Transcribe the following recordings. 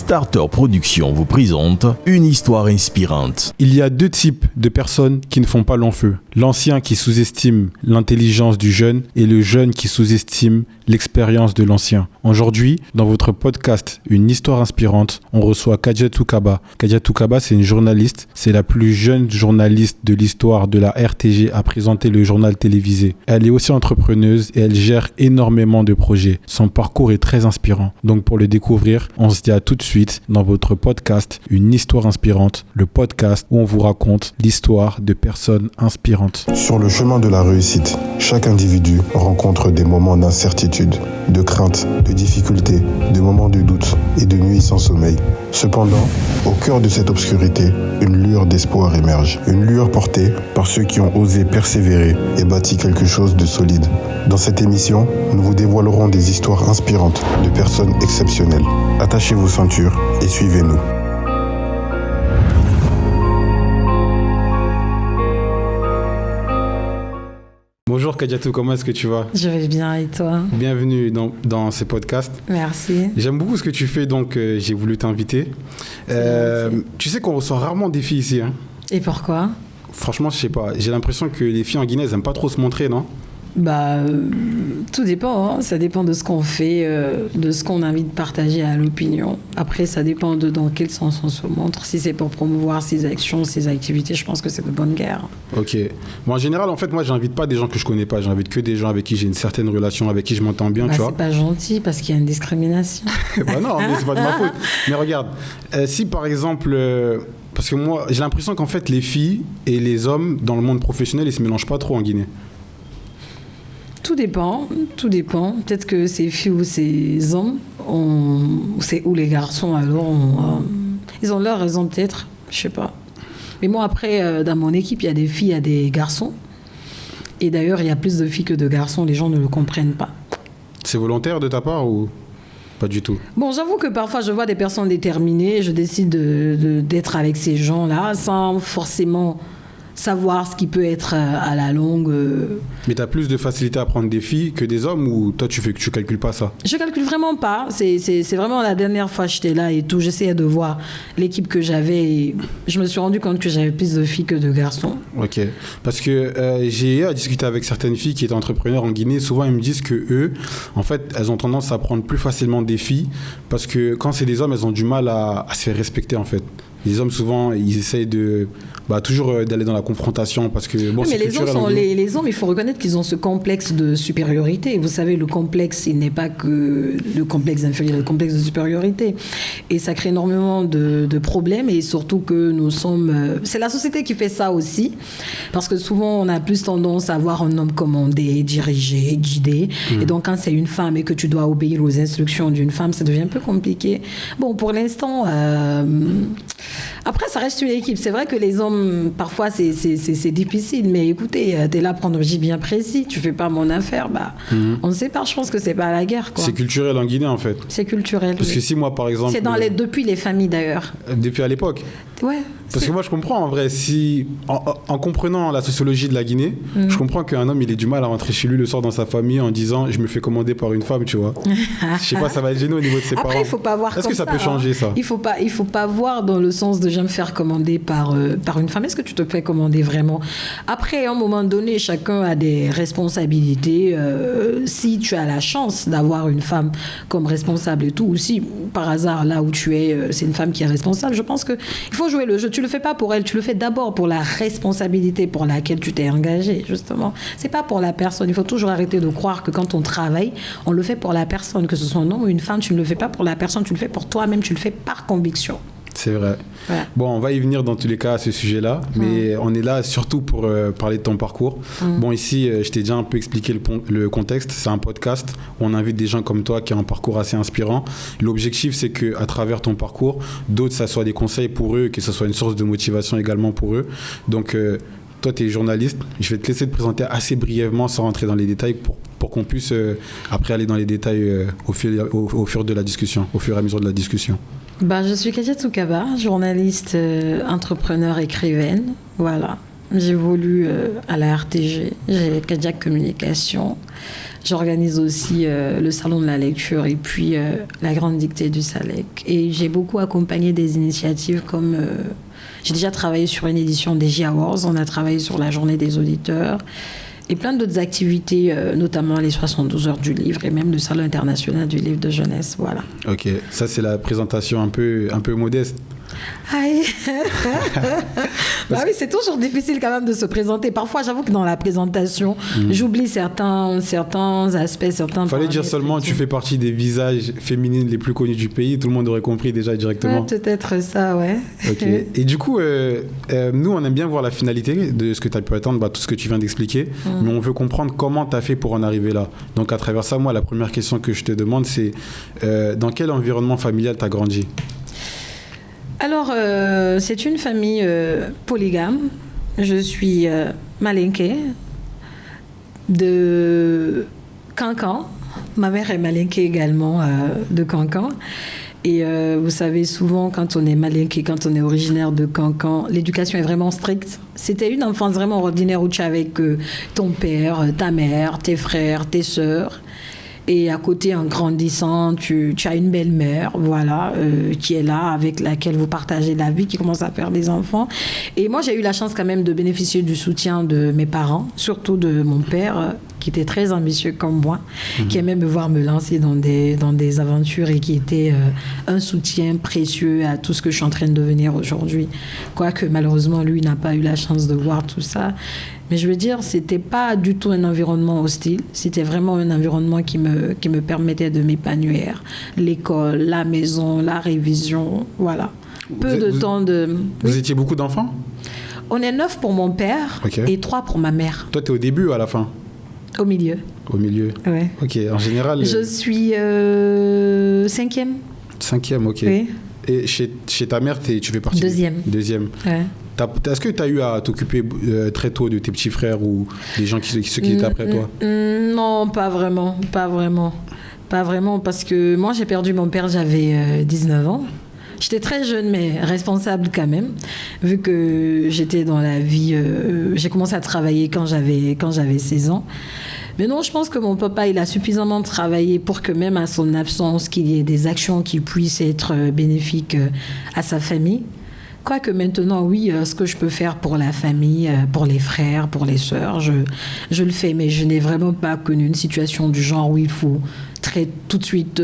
Starter Productions vous présente une histoire inspirante. Il y a deux types de personnes qui ne font pas long feu. L'ancien qui sous-estime l'intelligence du jeune et le jeune qui sous-estime l'expérience de l'ancien. Aujourd'hui, dans votre podcast Une histoire inspirante, on reçoit Kadiatou Kaba. Kadiatou Kaba, c'est une journaliste. C'est la plus jeune journaliste de l'histoire de la RTG à présenter le journal télévisé. Elle est aussi entrepreneuse et elle gère énormément de projets. Son parcours est très inspirant. Donc pour le découvrir, on se dit à tout de suite dans votre podcast Une histoire inspirante, le podcast où on vous raconte l'histoire de personnes inspirantes. Sur le chemin de la réussite, chaque individu rencontre des moments d'incertitude, de crainte, de difficulté, de moments de doute et de nuits sans sommeil. Cependant, au cœur de cette obscurité, une lueur d'espoir émerge. Une lueur portée par ceux qui ont osé persévérer et bâti quelque chose de solide. Dans cette émission, nous vous dévoilerons des histoires inspirantes de personnes exceptionnelles. Attachez vos ceintures et suivez-nous. Bonjour Kadiatou, comment est-ce que tu vas ? Je vais bien et toi ? Bienvenue dans ce podcast. Merci. J'aime beaucoup ce que tu fais, donc j'ai voulu t'inviter. Tu sais qu'on reçoit rarement des filles ici. Hein ? Et pourquoi ? Franchement, je sais pas. J'ai l'impression que les filles en Guinée, elles n'aiment pas trop se montrer, non ? Tout dépend, hein. Ça dépend de ce qu'on fait, de ce qu'on a envie de partager à l'opinion. Après, ça dépend de dans quel sens on se montre. Si c'est pour promouvoir ses actions, ses activités, je pense que c'est de bonne guerre. Ok. Bon, en général, en fait, moi, j'invite pas des gens que je connais pas. J'invite que des gens avec qui j'ai une certaine relation, avec qui je m'entends bien, tu vois. C'est pas gentil parce qu'il y a une discrimination. Non, mais c'est pas de ma faute. Mais regarde, si par exemple... parce que moi, j'ai l'impression qu'en fait, les filles et les hommes, dans le monde professionnel, ils se mélangent pas trop en Guinée. Tout dépend. Peut-être que ces filles ou ces hommes, ou les garçons, alors, ils ont leur raison peut-être, je sais pas. Mais moi, après, dans mon équipe, il y a des filles, il y a des garçons. Et d'ailleurs, il y a plus de filles que de garçons, les gens ne le comprennent pas. C'est volontaire de ta part ou pas du tout ? Bon, j'avoue que parfois, je vois des personnes déterminées, je décide d'être avec ces gens-là, sans forcément... savoir ce qui peut être à la longue. Mais tu as plus de facilité à prendre des filles que des hommes ou toi tu calcules pas ça ? Je calcule vraiment pas. C'est vraiment la dernière fois que j'étais là et tout. J'essayais de voir l'équipe que j'avais et je me suis rendu compte que j'avais plus de filles que de garçons. Ok. Parce que j'ai eu à discuter avec certaines filles qui étaient entrepreneurs en Guinée. Souvent, elles me disent que eux, en fait, elles ont tendance à prendre plus facilement des filles parce que quand c'est des hommes, elles ont du mal à se faire respecter en fait. Les hommes, souvent, ils essayent toujours d'aller dans la confrontation parce que, bon, oui, c'est culturel. Les hommes, il faut reconnaître qu'ils ont ce complexe de supériorité. Vous savez, le complexe, il n'est pas que le complexe d'infériorité, le complexe de supériorité. Et ça crée énormément de problèmes et surtout que nous sommes... c'est la société qui fait ça aussi parce que souvent, on a plus tendance à voir un homme commandé, dirigé, guidé. Et donc, quand c'est une femme et que tu dois obéir aux instructions d'une femme, ça devient un peu compliqué. Bon, pour l'instant... Après, ça reste une équipe. C'est vrai que les hommes, parfois, c'est difficile. Mais écoutez, t'es là pour un objectif bien précis. Tu fais pas mon affaire, on ne sait pas. Je pense que c'est pas la guerre, quoi. C'est culturel en Guinée, en fait. C'est culturel. Parce que si moi, par exemple... C'est depuis les familles, d'ailleurs. Depuis à l'époque. Ouais. Parce que moi, je comprends, en vrai, si... En comprenant la sociologie de la Guinée, je comprends qu'un homme, il ait du mal à rentrer chez lui le soir dans sa famille en disant « je me fais commander par une femme », tu vois. Je sais pas, ça va être gênant au niveau de ses parents. Après, il faut pas voir Est-ce que ça peut changer, ça ? Il faut pas voir dans le sens de « je vais me faire commander par une femme ». Est-ce que tu te fais commander vraiment ? Après, à un moment donné, chacun a des responsabilités. Si tu as la chance d'avoir une femme comme responsable et tout, ou si par hasard, là où tu es, c'est une femme qui est responsable, je pense qu'il faut jouer le jeu. Tu le fais pas pour elle, tu le fais d'abord pour la responsabilité pour laquelle tu t'es engagé, justement. C'est pas pour la personne. Il faut toujours arrêter de croire que quand on travaille, on le fait pour la personne, que ce soit un homme ou une femme, tu ne le fais pas pour la personne, tu le fais pour toi-même, tu le fais par conviction. C'est vrai. Ouais. Bon, on va y venir dans tous les cas à ce sujet-là, mais on est là surtout pour parler de ton parcours. Bon, ici, je t'ai déjà un peu expliqué le contexte. C'est un podcast où on invite des gens comme toi qui ont un parcours assez inspirant. L'objectif, c'est qu'à travers ton parcours, d'autres, ça soit des conseils pour eux, que ce soit une source de motivation également pour eux. Donc, toi, tu es journaliste. Je vais te laisser te présenter assez brièvement sans rentrer dans les détails pour qu'on puisse après aller dans les détails au fur de la discussion, au fur et à mesure de la discussion. Je suis Kadiatou Kaba, journaliste, entrepreneur, écrivaine. Voilà. J'évolue à la RTG, j'ai Kadiak Communication. J'organise aussi le salon de la lecture et puis la grande dictée du SALEC. Et j'ai beaucoup accompagné des initiatives comme... j'ai déjà travaillé sur une édition des J-Awards, on a travaillé sur la journée des auditeurs et plein d'autres activités, notamment les 72 heures du livre et même le salon international du livre de jeunesse. Voilà. Ok, ça c'est la présentation un peu modeste. Aïe. Bah oui, c'est toujours difficile quand même de se présenter. Parfois, j'avoue que dans la présentation, j'oublie certains aspects, certains... Fallait dire seulement tu fais partie des visages féminins les plus connus du pays, tout le monde aurait compris déjà directement. Ouais, peut-être ça, ouais. Ok. Et du coup, nous, on aime bien voir la finalité de ce que tu as pu attendre, tout ce que tu viens d'expliquer, mais on veut comprendre comment tu as fait pour en arriver là. Donc, à travers ça, moi, la première question que je te demande, c'est dans quel environnement familial tu as grandi ? Alors, c'est une famille polygame. Je suis malinké de Cancan. Ma mère est malinké également de Cancan. Et vous savez, souvent, quand on est malinké, quand on est originaire de Cancan, l'éducation est vraiment stricte. C'était une enfance vraiment ordinaire où tu es avec ton père, ta mère, tes frères, tes sœurs. Et à côté, en grandissant, tu as une belle-mère, voilà, qui est là, avec laquelle vous partagez la vie, qui commence à faire des enfants. Et moi, j'ai eu la chance quand même de bénéficier du soutien de mes parents, surtout de mon père, qui était très ambitieux comme moi, qui aimait me voir me lancer dans des aventures et qui était un soutien précieux à tout ce que je suis en train de devenir aujourd'hui. Quoique, malheureusement, lui n'a pas eu la chance de voir tout ça. Mais je veux dire, c'était pas du tout un environnement hostile. C'était vraiment un environnement qui me permettait de m'épanouir. L'école, la maison, la révision, voilà. Vous étiez beaucoup d'enfants ? On est 9 pour mon père et 3 pour ma mère. Toi, t'es au début ou à la fin ? Au milieu. Au milieu ? Ouais. Ok, en général... Je suis 5e. 5e, ok. Oui. Et chez ta mère, tu fais partie... Deuxième. Ouais. Est-ce que tu as eu à t'occuper très tôt de tes petits frères ou des gens ceux qui étaient après toi ? Non, pas vraiment. Pas vraiment, parce que moi, j'ai perdu mon père, j'avais 19 ans. J'étais très jeune, mais responsable quand même, vu que j'étais dans la vie... j'ai commencé à travailler quand j'avais 16 ans. Mais non, je pense que mon papa, il a suffisamment travaillé pour que même à son absence, qu'il y ait des actions qui puissent être bénéfiques à sa famille. Quoique maintenant, oui, ce que je peux faire pour la famille, pour les frères, pour les sœurs, je le fais. Mais je n'ai vraiment pas connu une situation du genre où il faut tout de suite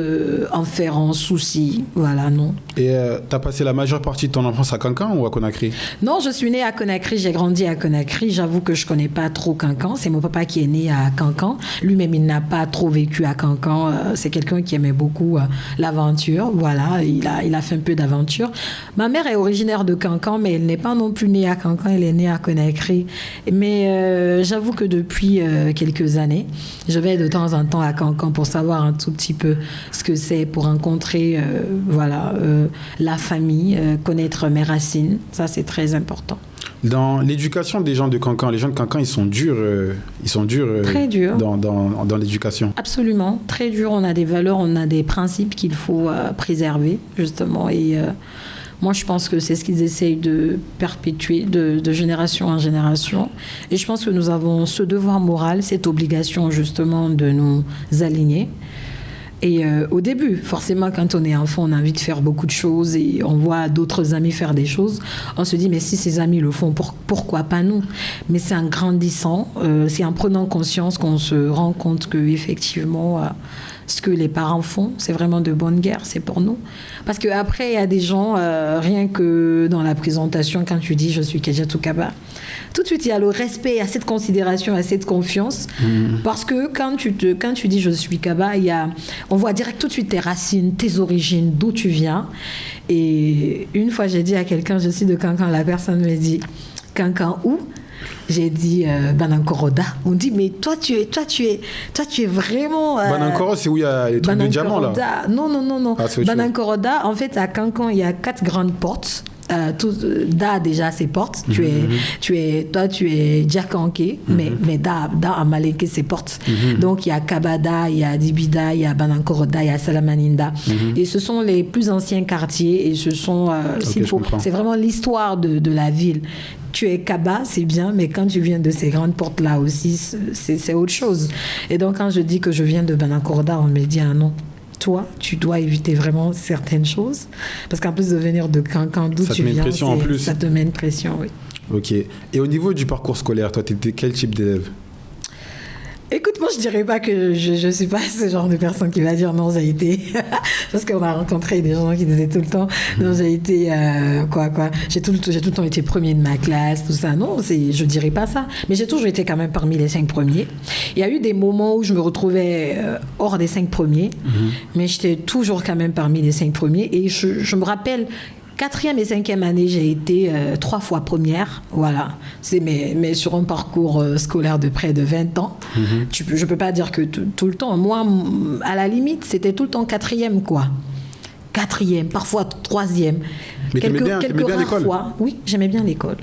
en faire un souci. Voilà, non. Et tu as passé la majeure partie de ton enfance à Cancan ou à Conakry ? Non, je suis née à Conakry, j'ai grandi à Conakry. J'avoue que je ne connais pas trop Cancan. C'est mon papa qui est né à Cancan. Lui-même, il n'a pas trop vécu à Cancan. C'est quelqu'un qui aimait beaucoup l'aventure. Voilà, il a fait un peu d'aventure. Ma mère est originaire de Cancan, mais elle n'est pas non plus née à Cancan. Elle est née à Conakry. Mais j'avoue que depuis quelques années, je vais de temps en temps à Cancan pour savoir un tout petit peu ce que c'est, pour rencontrer la famille, connaître mes racines. Ça, c'est très important. Dans l'éducation des gens de Cancan, les gens de Cancan, ils sont durs. Très durs. Dans l'éducation. Absolument, très durs. On a des valeurs, on a des principes qu'il faut préserver, justement. Et moi, je pense que c'est ce qu'ils essayent de perpétuer de génération en génération. Et je pense que nous avons ce devoir moral, cette obligation, justement, de nous aligner. Et au début, forcément, quand on est enfant, on a envie de faire beaucoup de choses et on voit d'autres amis faire des choses. On se dit, mais si ces amis le font, pourquoi pas nous ? Mais c'est en grandissant, c'est en prenant conscience qu'on se rend compte qu'effectivement, ce que les parents font, c'est vraiment de bonne guerre, c'est pour nous. Parce qu'après, il y a des gens, rien que dans la présentation, quand tu dis « je suis Kadiatou Kaba », tout de suite, il y a le respect, il y a cette considération, il y a cette confiance. Parce que quand tu dis « je suis Kaba », on voit direct tout de suite tes racines, tes origines, d'où tu viens. Et une fois, j'ai dit à quelqu'un « je suis de Cancan », la personne me dit « Cancan où ?» J'ai dit Banankoroda. On dit mais toi tu es vraiment. Banankoro, c'est où il y a les trucs de diamants là. Non. Ah, Banankoroda, en fait à Cancan il y a 4 grandes portes. Da déjà ses portes. Tu es Djakanké, mais Da à Malinké ses portes. Donc il y a Kabada, il y a Dibida, il y a Banankoroda, il y a Salamaninda. Et ce sont les plus anciens quartiers et ce sont c'est vraiment l'histoire de la ville. tu es Kaba, c'est bien, mais quand tu viens de ces grandes portes-là aussi, c'est autre chose. Et donc, quand je dis que je viens de Banancorda, on me dit, ah non, toi, tu dois éviter vraiment certaines choses. Parce qu'en plus de venir de Cancan, d'où tu viens, ça te met une pression, oui. Ok. Et au niveau du parcours scolaire, toi, tu étais quel type d'élève? Écoute, moi, je dirais pas que je suis pas ce genre de personne qui va dire non, j'ai été... Parce qu'on a rencontré des gens qui disaient tout le temps, non, j'ai été... J'ai tout le temps été premier de ma classe, tout ça. Non, je dirais pas ça. Mais j'ai toujours été quand même parmi les 5 premiers. Il y a eu des moments où je me retrouvais hors des 5 premiers, mais j'étais toujours quand même parmi les 5 premiers. Et je me rappelle... 4e et 5e année, j'ai été 3 fois première. Voilà. Mais sur un parcours scolaire de près de 20 ans. Je ne peux pas dire que tout le temps. Moi, à la limite, c'était tout le temps 4e, quoi. 4e, parfois 3e. Mais quelques bien l'école? Fois. Oui, j'aimais bien l'école.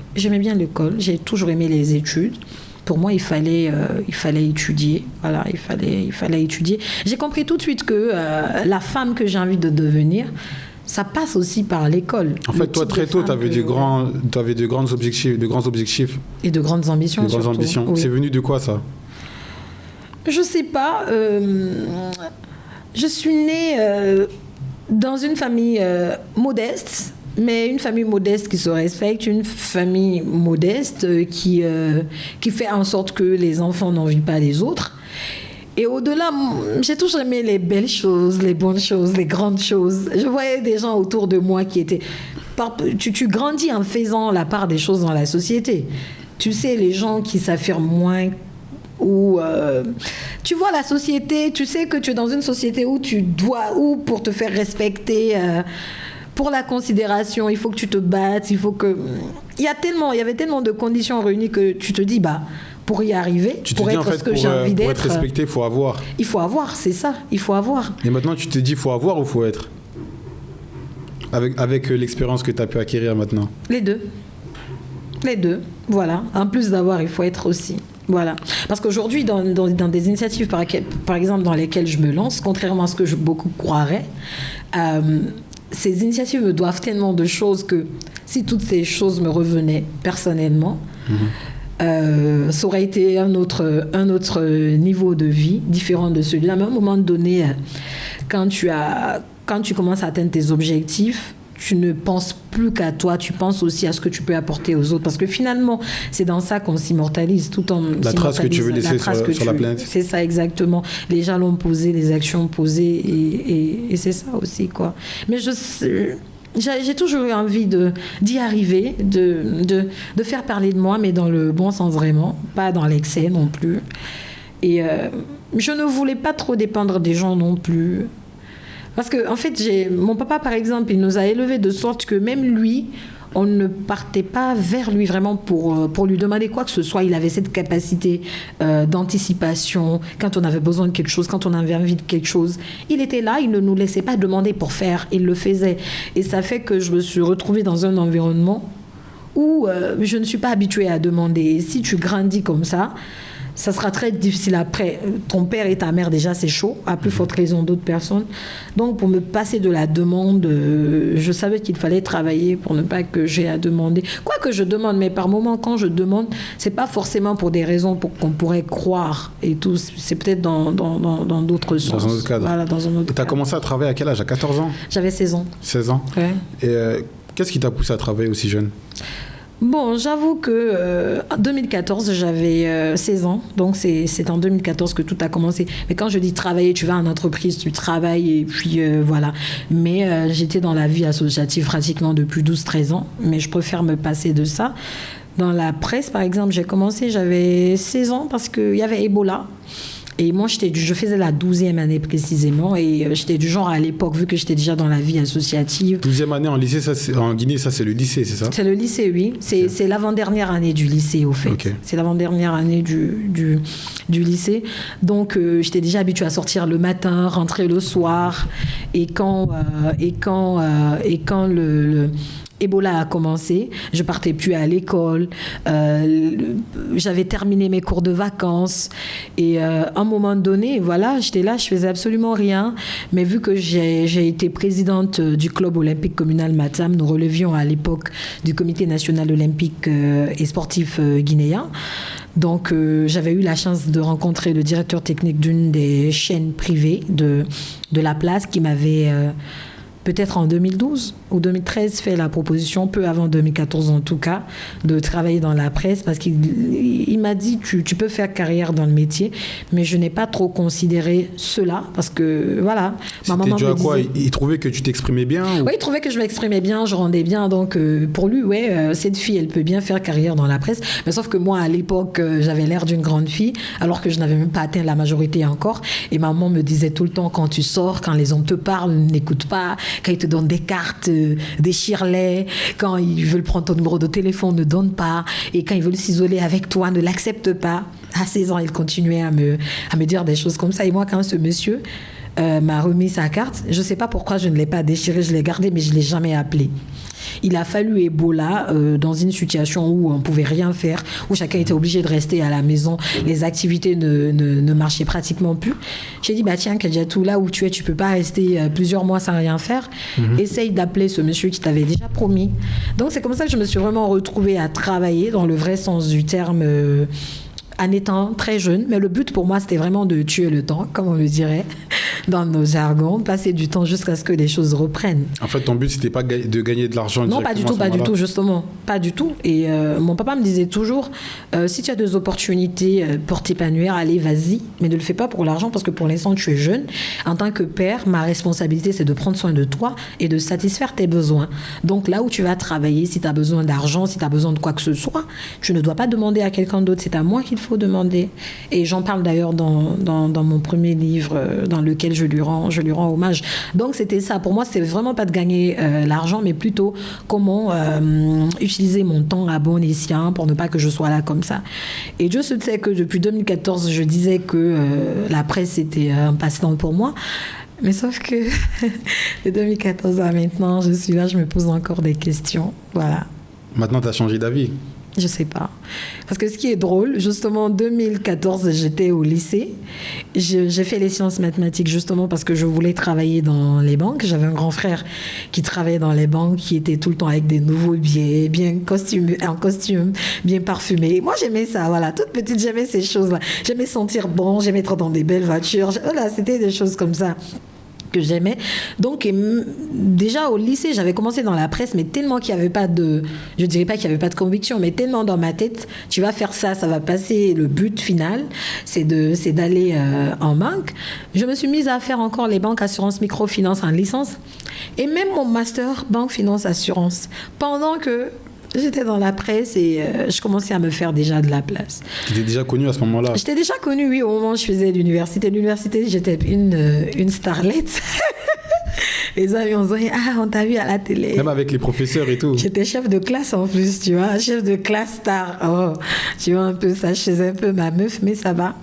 J'ai toujours aimé les études. Pour moi, il fallait étudier. Voilà, il fallait étudier. J'ai compris tout de suite que la femme que j'ai envie de devenir, ça passe aussi par l'école. En fait, toi, très tôt, tu avais de grands objectifs. Et de grandes ambitions. Oui. C'est venu de quoi, ça? Je sais pas. Je suis née dans une famille modeste, mais une famille modeste qui se respecte, une famille modeste qui fait en sorte que les enfants n'envient pas les autres. Et au-delà, j'ai toujours aimé les belles choses, les bonnes choses, les grandes choses. Je voyais des gens autour de moi qui étaient... Tu grandis en faisant la part des choses dans la société. Tu sais, les gens qui s'affirment moins, ou tu vois la société, tu sais que tu es dans une société où pour te faire respecter, pour la considération, il faut que tu te battes, il y avait tellement de conditions réunies que tu te dis, pour y arriver, pour être ce que j'ai envie d'être. Pour être respecté, il faut avoir. Il faut avoir, c'est ça, il faut avoir. Et maintenant, tu te dis, il faut avoir ou il faut être? Avec l'expérience que tu as pu acquérir maintenant. Les deux, voilà. En plus d'avoir, il faut être aussi. Voilà. Parce qu'aujourd'hui, dans des initiatives, par exemple, dans lesquelles je me lance, contrairement à ce que beaucoup croiraient, ces initiatives me doivent tellement de choses que si toutes ces choses me revenaient personnellement, ça aurait été un autre niveau de vie différent de celui-là. Mais à un moment donné, quand tu commences à atteindre tes objectifs, tu ne penses plus qu'à toi, tu penses aussi à ce que tu peux apporter aux autres. Parce que finalement, c'est dans ça qu'on s'immortalise. La trace que tu veux laisser sur la planète. C'est ça, exactement. Les jalons posés, les actions posées, et c'est ça aussi, quoi. Mais j'ai toujours eu envie d'y arriver, de faire parler de moi, mais dans le bon sens vraiment, pas dans l'excès non plus. Et je ne voulais pas trop dépendre des gens non plus. Parce que, en fait, mon papa, par exemple, il nous a élevés de sorte que même lui, on ne partait pas vers lui vraiment pour lui demander quoi que ce soit. Il avait cette capacité d'anticipation. Quand on avait besoin de quelque chose, quand on avait envie de quelque chose, il était là, il ne nous laissait pas demander pour faire, il le faisait. Et ça fait que je me suis retrouvée dans un environnement où je ne suis pas habituée à demander. Et si tu grandis comme ça sera très difficile après. Ton père et ta mère, déjà, c'est chaud, à plus forte raison d'autres personnes. Donc, pour me passer de la demande, je savais qu'il fallait travailler pour ne pas que j'ai à demander. Quoi que je demande, mais par moments, quand je demande, c'est pas forcément pour des raisons qu'on pourrait croire et tout. C'est peut-être dans d'autres sens. Dans un autre cadre. Voilà, dans un autre cadre. Tu as commencé à travailler à quel âge? À 14 ans? J'avais 16 ans. 16 ans? Ouais. Et qu'est-ce qui t'a poussé à travailler aussi jeune? Bon, j'avoue que en 2014, j'avais 16 ans. Donc, c'est en 2014 que tout a commencé. Mais quand je dis travailler, tu vas en entreprise, tu travailles et puis voilà. Mais j'étais dans la vie associative pratiquement depuis 12-13 ans. Mais je préfère me passer de ça. Dans la presse, par exemple, j'ai commencé, j'avais 16 ans parce qu'il y avait Ebola. Et moi, je faisais la 12e année précisément. Et j'étais du genre à l'époque, vu que j'étais déjà dans la vie associative. 12e année en lycée, en Guinée, ça c'est le lycée, c'est ça? C'est le lycée, oui. C'est l'avant-dernière année du lycée, au fait. Okay. C'est l'avant-dernière année du lycée. Donc, j'étais déjà habituée à sortir le matin, rentrer le soir. Et quand Ebola a commencé, je partais plus à l'école, j'avais terminé mes cours de vacances et à un moment donné, voilà, j'étais là, je faisais absolument rien, mais vu que j'ai été présidente du club olympique communal Matam, nous relevions à l'époque du comité national olympique et sportif guinéen. Donc, j'avais eu la chance de rencontrer le directeur technique d'une des chaînes privées de la place qui m'avait, peut-être en 2012 ou 2013, fait la proposition, peu avant 2014 en tout cas, de travailler dans la presse parce qu'il m'a dit tu peux faire carrière dans le métier, mais je n'ai pas trop considéré cela parce que voilà. Ma maman me disait, quoi, il trouvait que tu t'exprimais bien ou... Oui, il trouvait que je m'exprimais bien, je rendais bien. Donc pour lui, cette fille, elle peut bien faire carrière dans la presse. Mais sauf que moi, à l'époque, j'avais l'air d'une grande fille alors que je n'avais même pas atteint la majorité encore. Et maman me disait tout le temps, quand tu sors, quand les hommes te parlent, n'écoute pas. Quand ils te donnent des cartes, déchire-les. Quand ils veulent prendre ton numéro de téléphone, ne donne pas. Et quand ils veulent s'isoler avec toi, ne l'accepte pas. À 16 ans, il continuait à me dire des choses comme ça. Et moi, quand ce monsieur m'a remis sa carte, je ne sais pas pourquoi je ne l'ai pas déchirée, je l'ai gardée, mais je ne l'ai jamais appelée. Il a fallu Ebola dans une situation où on ne pouvait rien faire, où chacun était obligé de rester à la maison. Les activités ne marchaient pratiquement plus. J'ai dit, tiens, Kadiatou, là où tu es, tu ne peux pas rester plusieurs mois sans rien faire. Essaye d'appeler ce monsieur qui t'avait déjà promis. Donc, c'est comme ça que je me suis vraiment retrouvée à travailler dans le vrai sens du terme en étant très jeune. Mais le but pour moi, c'était vraiment de tuer le temps, comme on le dirait dans nos jargons, passer du temps jusqu'à ce que les choses reprennent. En fait, ton but, c'était pas de gagner de l'argent directement? Non, pas du tout, justement. Pas du tout. Et mon papa me disait toujours, si tu as des opportunités pour t'épanouir, allez, vas-y, mais ne le fais pas pour l'argent parce que pour l'instant, tu es jeune. En tant que père, ma responsabilité, c'est de prendre soin de toi et de satisfaire tes besoins. Donc là où tu vas travailler, si tu as besoin d'argent, si tu as besoin de quoi que ce soit, tu ne dois pas demander à quelqu'un d'autre, c'est à moi qu'il faut demander. Et j'en parle d'ailleurs dans mon premier livre dans lequel je lui rends hommage. Donc c'était ça. Pour moi, c'était vraiment pas de gagner l'argent, mais plutôt comment utiliser mon temps à bon escient pour ne pas que je sois là comme ça. Et Dieu se sait que depuis 2014, je disais que la presse était un passe-temps pour moi. Mais sauf que de 2014 à maintenant, je suis là, je me pose encore des questions. Voilà. Maintenant, tu as changé d'avis? Je sais pas. Parce que ce qui est drôle, justement, en 2014, j'étais au lycée. J'ai fait les sciences mathématiques justement parce que je voulais travailler dans les banques. J'avais un grand frère qui travaillait dans les banques, qui était tout le temps avec des nouveaux billets, en costume, bien parfumé. Moi, j'aimais ça, voilà. Toute petite, j'aimais ces choses-là. J'aimais sentir bon, j'aimais être dans des belles voitures. Voilà, c'était des choses comme ça que j'aimais. Donc, déjà au lycée, j'avais commencé dans la presse, mais tellement qu'il n'y avait pas de... Je ne dirais pas qu'il n'y avait pas de conviction, mais tellement dans ma tête, tu vas faire ça, ça va passer. Le but final, c'est d'aller en banque. Je me suis mise à faire encore les banques, assurance, microfinance en licence. Et même mon master, banque, finance, assurance. Pendant que j'étais dans la presse et je commençais à me faire déjà de la place. Tu étais déjà connue à ce moment-là? J'étais déjà connue, oui, au moment où je faisais l'université. L'université, j'étais une starlette. Les amis, on se disait, on t'a vu à la télé. Même avec les professeurs et tout. J'étais chef de classe en plus, tu vois. Chef de classe star. Oh, tu vois un peu ça, je faisais un peu ma meuf, mais ça va.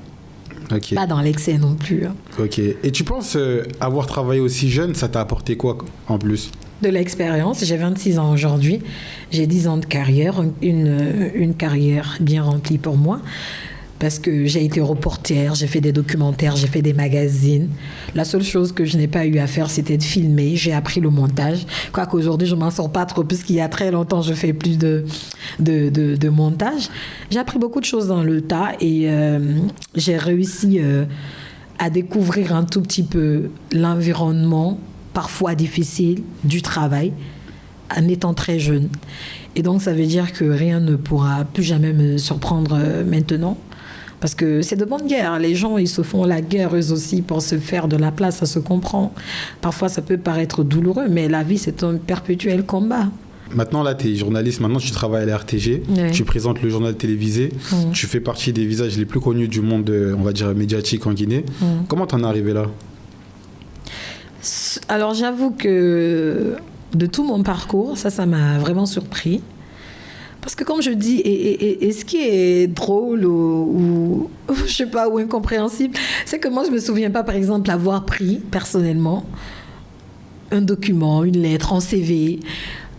Okay. Pas dans l'excès non plus. Ok. Et tu penses avoir travaillé aussi jeune, ça t'a apporté quoi en plus? De l'expérience. J'ai 26 ans aujourd'hui. J'ai 10 ans de carrière, une carrière bien remplie pour moi. Parce que j'ai été reporter, j'ai fait des documentaires, j'ai fait des magazines. La seule chose que je n'ai pas eu à faire, c'était de filmer. J'ai appris le montage. Quoique aujourd'hui, je ne m'en sors pas trop, puisqu'il y a très longtemps, je fais plus de montage. J'ai appris beaucoup de choses dans le tas et j'ai réussi à découvrir un tout petit peu l'environnement, parfois difficile, du travail, en étant très jeune. Et donc, ça veut dire que rien ne pourra plus jamais me surprendre maintenant. Parce que c'est de bonne guerre. Les gens, ils se font la guerre eux aussi pour se faire de la place, ça se comprend. Parfois, ça peut paraître douloureux, mais la vie, c'est un perpétuel combat. Maintenant, là, tu es journaliste. Maintenant, tu travailles à la RTG. Oui. Tu présentes le journal télévisé. Tu fais partie des visages les plus connus du monde, on va dire, médiatique en Guinée. Comment t'en es arrivé là? Alors, j'avoue que de tout mon parcours, ça m'a vraiment surpris. Parce que comme je dis, et ce qui est drôle ou je sais pas, ou incompréhensible, c'est que moi, je me souviens pas, par exemple, avoir pris personnellement un document, une lettre, un CV,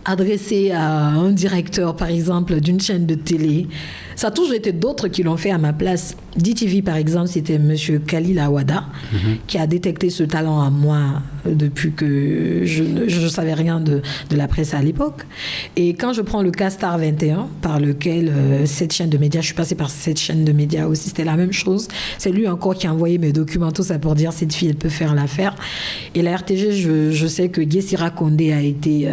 adressé à un directeur, par exemple, d'une chaîne de télé. Ça a toujours été d'autres qui l'ont fait à ma place. DTV, par exemple, c'était M. Khalil Awada qui a détecté ce talent à moi depuis que je ne savais rien de la presse à l'époque. Et quand je prends le cas Star 21, par lequel cette chaîne de médias, je suis passée par cette chaîne de médias aussi, c'était la même chose. C'est lui encore qui a envoyé mes documents, tout ça pour dire cette fille, elle peut faire l'affaire. Et la RTG, je sais que Guessira Condé a été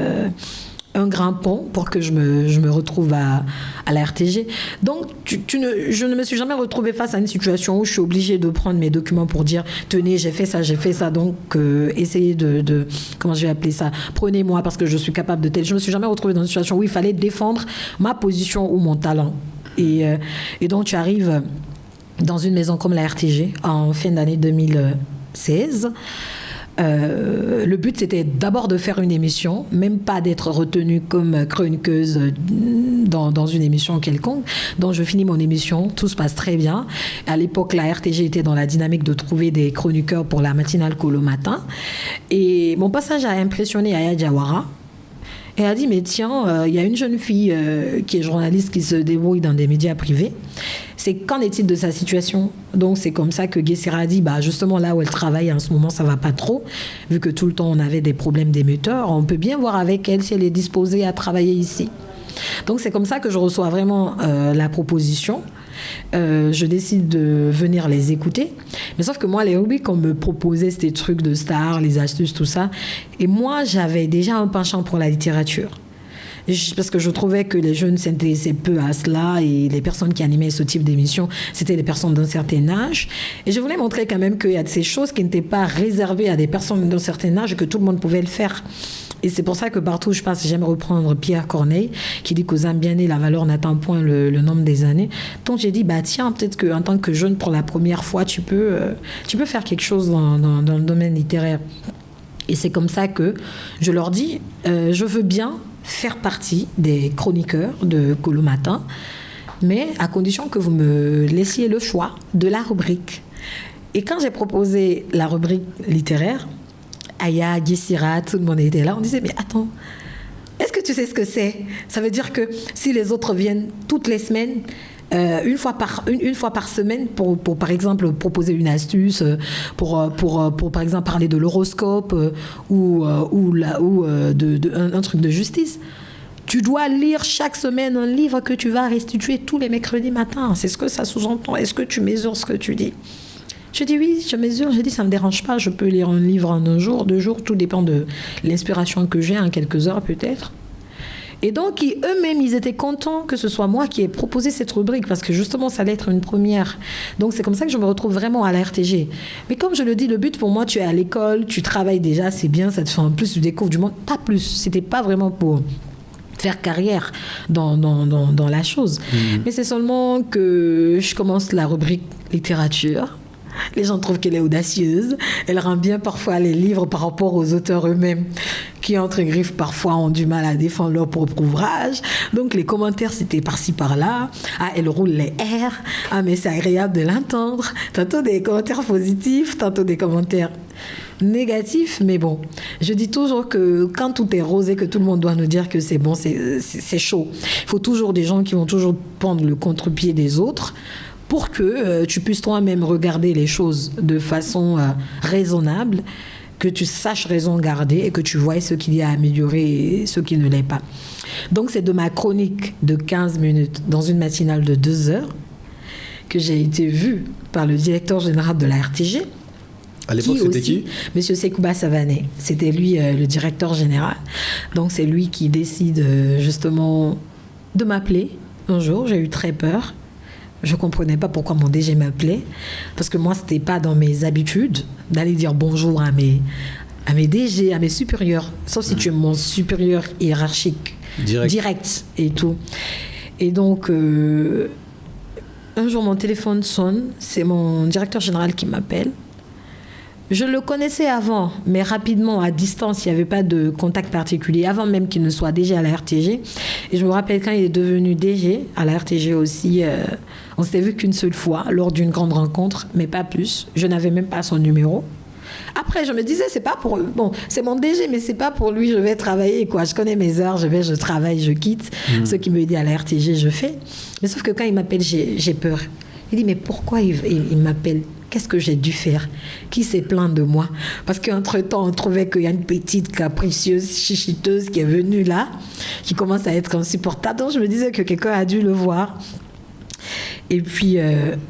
un grand pont pour que je me retrouve à la RTG. Donc, je ne me suis jamais retrouvée face à une situation où je suis obligée de prendre mes documents pour dire « Tenez, j'ai fait ça. » Donc, essayez de... Comment je vais appeler ça ? Prenez-moi parce que je suis capable de tel. Je ne me suis jamais retrouvée dans une situation où il fallait défendre ma position ou mon talent. Et donc, tu arrives dans une maison comme la RTG en fin d'année 2016. Le but, c'était d'abord de faire une émission, même pas d'être retenue comme chroniqueuse dans une émission quelconque. Donc, je finis mon émission, tout se passe très bien. À l'époque, la RTG était dans la dynamique de trouver des chroniqueurs pour la matinale Colo Matin. Et mon passage a impressionné Aya Diawara. Et elle a dit, mais tiens, il y a une jeune fille qui est journaliste qui se débrouille dans des médias privés. C'est qu'en est-il de sa situation ? Donc, c'est comme ça que Guessira a dit, justement, là où elle travaille en ce moment, ça ne va pas trop. Vu que tout le temps, on avait des problèmes d'émetteurs, on peut bien voir avec elle si elle est disposée à travailler ici. Donc, c'est comme ça que je reçois vraiment la proposition. Je décide de venir les écouter. Mais sauf que moi, les hobbies qu'on me proposait, c'était des trucs de stars, les astuces, tout ça. Et moi, j'avais déjà un penchant pour la littérature. Parce que je trouvais que les jeunes s'intéressaient peu à cela et les personnes qui animaient ce type d'émission, c'était des personnes d'un certain âge. Et je voulais montrer quand même qu'il y a de ces choses qui n'étaient pas réservées à des personnes d'un certain âge et que tout le monde pouvait le faire. Et c'est pour ça que partout où je passe, j'aime reprendre Pierre Corneille, qui dit qu'aux âmes bien nées, la valeur n'atteint point le nombre des années. Donc j'ai dit, tiens, peut-être qu'en tant que jeune, pour la première fois, tu peux faire quelque chose dans le domaine littéraire. Et c'est comme ça que je leur dis, je veux bien faire partie des chroniqueurs de Colo Matin, mais à condition que vous me laissiez le choix de la rubrique. Et quand j'ai proposé la rubrique littéraire, Aya, Guessira, tout le monde était là, on disait, mais attends, est-ce que tu sais ce que c'est ? Ça veut dire que si les autres viennent toutes les semaines, une fois par semaine pour par exemple proposer une astuce, pour par exemple parler de l'horoscope ou un truc de justice. Tu dois lire chaque semaine un livre que tu vas restituer tous les mercredis matins. C'est ce que ça sous-entend. Est-ce que tu mesures ce que tu dis ? Je dis oui, je mesure. J'ai dit ça ne me dérange pas. Je peux lire un livre en 1 jour, 2 jours. Tout dépend de l'inspiration que j'ai en quelques heures peut-être. Et donc, eux-mêmes, ils étaient contents que ce soit moi qui ai proposé cette rubrique parce que justement, ça allait être une première. Donc, c'est comme ça que je me retrouve vraiment à la RTG. Mais comme je le dis, le but pour moi, tu es à l'école, tu travailles déjà, c'est bien, ça te fait en plus, tu découvres du monde. Pas plus. C'était pas vraiment pour faire carrière dans la chose. Mais c'est seulement que je commence la rubrique littérature. Les gens trouvent qu'elle est audacieuse. Elle rend bien parfois les livres par rapport aux auteurs eux-mêmes qui, entre griffes, parfois ont du mal à défendre leur propre ouvrage. Donc, les commentaires, c'était par-ci, par-là. Ah, elle roule les R. Ah, mais c'est agréable de l'entendre. Tantôt des commentaires positifs, tantôt des commentaires négatifs. Mais bon, je dis toujours que quand tout est rose et que tout le monde doit nous dire que c'est bon, c'est chaud. Il faut toujours des gens qui vont toujours prendre le contre-pied des autres pour que tu puisses toi-même regarder les choses de façon raisonnable, que tu saches raison garder et que tu vois ce qu'il y a à améliorer et ce qui ne l'est pas. Donc, c'est de ma chronique de 15 minutes dans une matinale de 2 heures que j'ai été vue par le directeur général de la RTG. À l'époque, c'était qui ? Monsieur Sekouba Savané. C'était lui, le directeur général. Donc, c'est lui qui décide justement de m'appeler. Un jour, j'ai eu très peur. Je ne comprenais pas pourquoi mon DG m'appelait. Parce que moi, ce n'était pas dans mes habitudes d'aller dire bonjour à mes DG, à mes supérieurs. Sauf si tu es mon supérieur hiérarchique. Direct et tout. Et donc, un jour, mon téléphone sonne. C'est mon directeur général qui m'appelle. Je le connaissais avant, mais rapidement, à distance, il n'y avait pas de contact particulier, avant même qu'il ne soit DG à la RTG. Et je me rappelle quand il est devenu DG, à la RTG aussi, on ne s'était vu qu'une seule fois, lors d'une grande rencontre, mais pas plus. Je n'avais même pas son numéro. Après, je me disais, c'est pas pour... Bon, c'est mon DG, mais c'est pas pour lui, je vais travailler, quoi. Je connais mes heures, je travaille, je quitte. Ce qui me dit à la RTG, je fais. Mais sauf que quand il m'appelle, j'ai peur. Il dit, mais pourquoi il m'appelle ? Qu'est-ce que j'ai dû faire ? Qui s'est plaint de moi ? Parce qu'entre-temps, on trouvait qu'il y a une petite capricieuse, chichiteuse qui est venue là, qui commence à être insupportable. Donc, je me disais que quelqu'un a dû le voir. Et puis,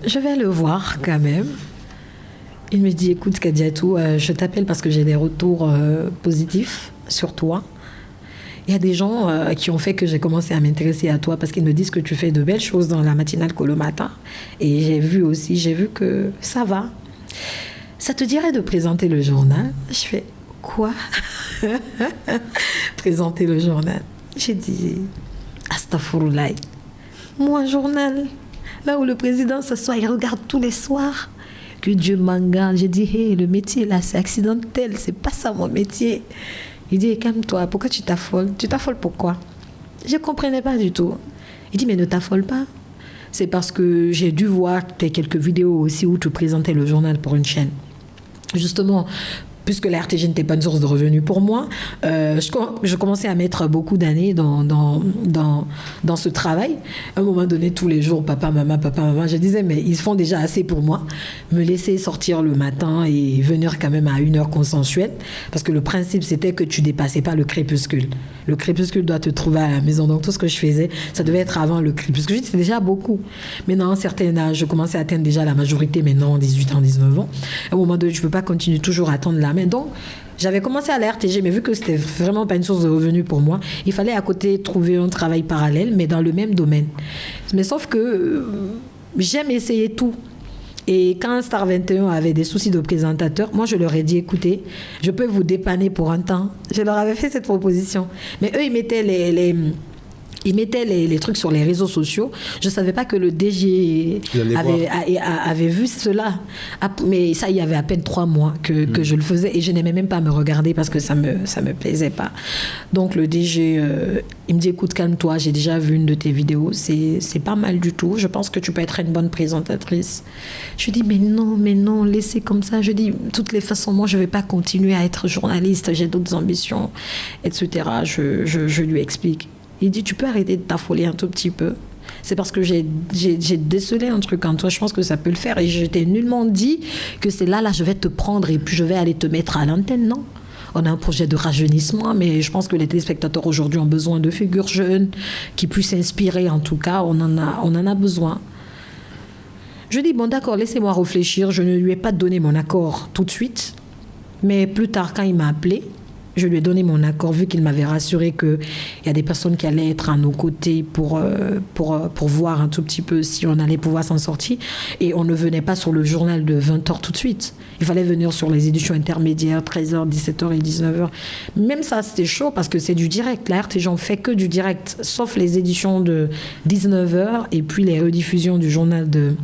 je vais le voir quand même. Il me dit, écoute, Kadiatou, je t'appelle parce que j'ai des retours positifs sur toi. Il y a des gens qui ont fait que j'ai commencé à m'intéresser à toi parce qu'ils me disent que tu fais de belles choses dans la matinale le matin. Et j'ai vu que ça va. Ça te dirait de présenter le journal ? Je fais, quoi ? Présenter le journal. J'ai dit, astaghfirullah. Moi, un journal, là où le président s'assoit, il regarde tous les soirs. Que Dieu m'en garde. J'ai dit, hey, le métier là, c'est accidentel, c'est pas ça mon métier. Il dit, calme-toi, pourquoi tu t'affoles ? Tu t'affoles pourquoi ? Je ne comprenais pas du tout. Il dit, mais ne t'affole pas. C'est parce que j'ai dû voir quelques vidéos aussi où tu présentais le journal pour une chaîne. Justement, puisque la RTG n'était pas une source de revenus pour moi, je commençais à mettre beaucoup d'années dans ce travail. À un moment donné, tous les jours, papa, maman, je disais, mais ils font déjà assez pour moi. Me laisser sortir le matin et venir quand même à une heure consensuelle. Parce que le principe, c'était que tu dépassais pas le crépuscule. Le crépuscule doit te trouver à la maison. Donc, tout ce que je faisais, ça devait être avant le crépuscule. Je dis, c'est déjà beaucoup. Maintenant, à un certain âge, je commençais à atteindre déjà la majorité, maintenant, 18 ans, 19 ans. À un moment donné, je ne peux pas continuer toujours à attendre la main. Donc, j'avais commencé à la RTG, mais vu que c'était vraiment pas une source de revenus pour moi, il fallait à côté trouver un travail parallèle, mais dans le même domaine. Mais sauf que j'aime essayer tout. Et quand Star 21 avait des soucis de présentateur, moi je leur ai dit, écoutez, je peux vous dépanner pour un temps. Je leur avais fait cette proposition. Mais eux, ils mettaient les trucs sur les réseaux sociaux. Je ne savais pas que le DG avait vu cela. Mais ça, il y avait à peine 3 mois que je le faisais et je n'aimais même pas me regarder parce que ça me plaisait pas. Donc le DG, il me dit, écoute, calme-toi, j'ai déjà vu une de tes vidéos, c'est pas mal du tout. Je pense que tu peux être une bonne présentatrice. Je lui dis, mais non, laissez comme ça. Je dis, de toutes les façons, moi, je ne vais pas continuer à être journaliste, j'ai d'autres ambitions, etc. Je lui explique. Il dit, tu peux arrêter de t'affoler un tout petit peu. C'est parce que j'ai décelé un truc en toi, je pense que ça peut le faire. Et je t'ai nullement dit que c'est là, je vais te prendre et puis je vais aller te mettre à l'antenne, non. On a un projet de rajeunissement, mais je pense que les téléspectateurs aujourd'hui ont besoin de figures jeunes qui puissent s'inspirer. En tout cas, on en a besoin. Je dis, bon d'accord, laissez-moi réfléchir. Je ne lui ai pas donné mon accord tout de suite. Mais plus tard, quand il m'a appelé, je lui ai donné mon accord, vu qu'il m'avait rassuré qu'il y a des personnes qui allaient être à nos côtés pour voir un tout petit peu si on allait pouvoir s'en sortir. Et on ne venait pas sur le journal de 20h tout de suite. Il fallait venir sur les éditions intermédiaires, 13h, 17h et 19h. Même ça, c'était chaud parce que c'est du direct. La RTG, on fait que du direct, sauf les éditions de 19h et puis les rediffusions du journal de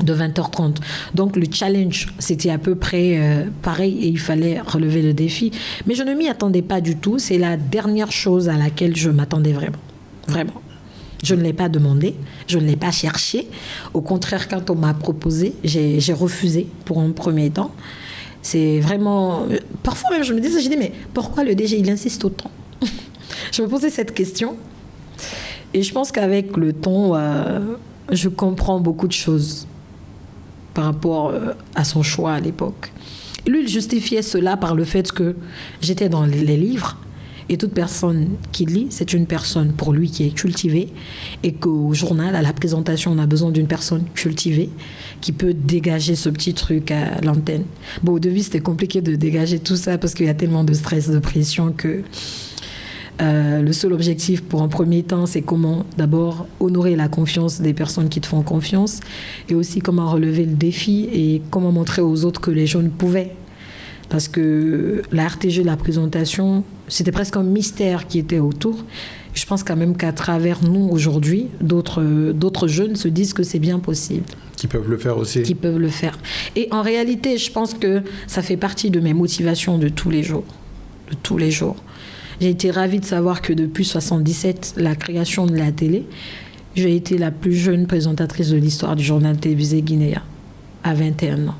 20h30. Donc le challenge, c'était à peu près pareil et il fallait relever le défi. Mais je ne m'y attendais pas du tout. C'est la dernière chose à laquelle je m'attendais vraiment. Vraiment. Je ne l'ai pas demandé, je ne l'ai pas cherché. Au contraire, quand on m'a proposé, j'ai refusé pour un premier temps. C'est vraiment... Parfois même, je me disais, mais pourquoi le DG, il insiste autant ? Je me posais cette question. Et je pense qu'avec le temps, je comprends beaucoup de choses par rapport à son choix à l'époque. Et lui, il justifiait cela par le fait que j'étais dans les livres et toute personne qui lit, c'est une personne pour lui qui est cultivée et qu'au journal, à la présentation, on a besoin d'une personne cultivée qui peut dégager ce petit truc à l'antenne. Bon, au début, c'était compliqué de dégager tout ça parce qu'il y a tellement de stress, de pression que... le seul objectif pour un premier temps, c'est comment d'abord honorer la confiance des personnes qui te font confiance et aussi comment relever le défi et comment montrer aux autres que les jeunes pouvaient. Parce que la RTG, la présentation, c'était presque un mystère qui était autour. Je pense quand même qu'à travers nous aujourd'hui, d'autres jeunes se disent que c'est bien possible. Qui peuvent le faire aussi. Qui peuvent le faire. Et en réalité, je pense que ça fait partie de mes motivations de tous les jours. De tous les jours. J'ai été ravie de savoir que depuis 1977, la création de la télé, j'ai été la plus jeune présentatrice de l'histoire du journal télévisé guinéen, à 21 ans.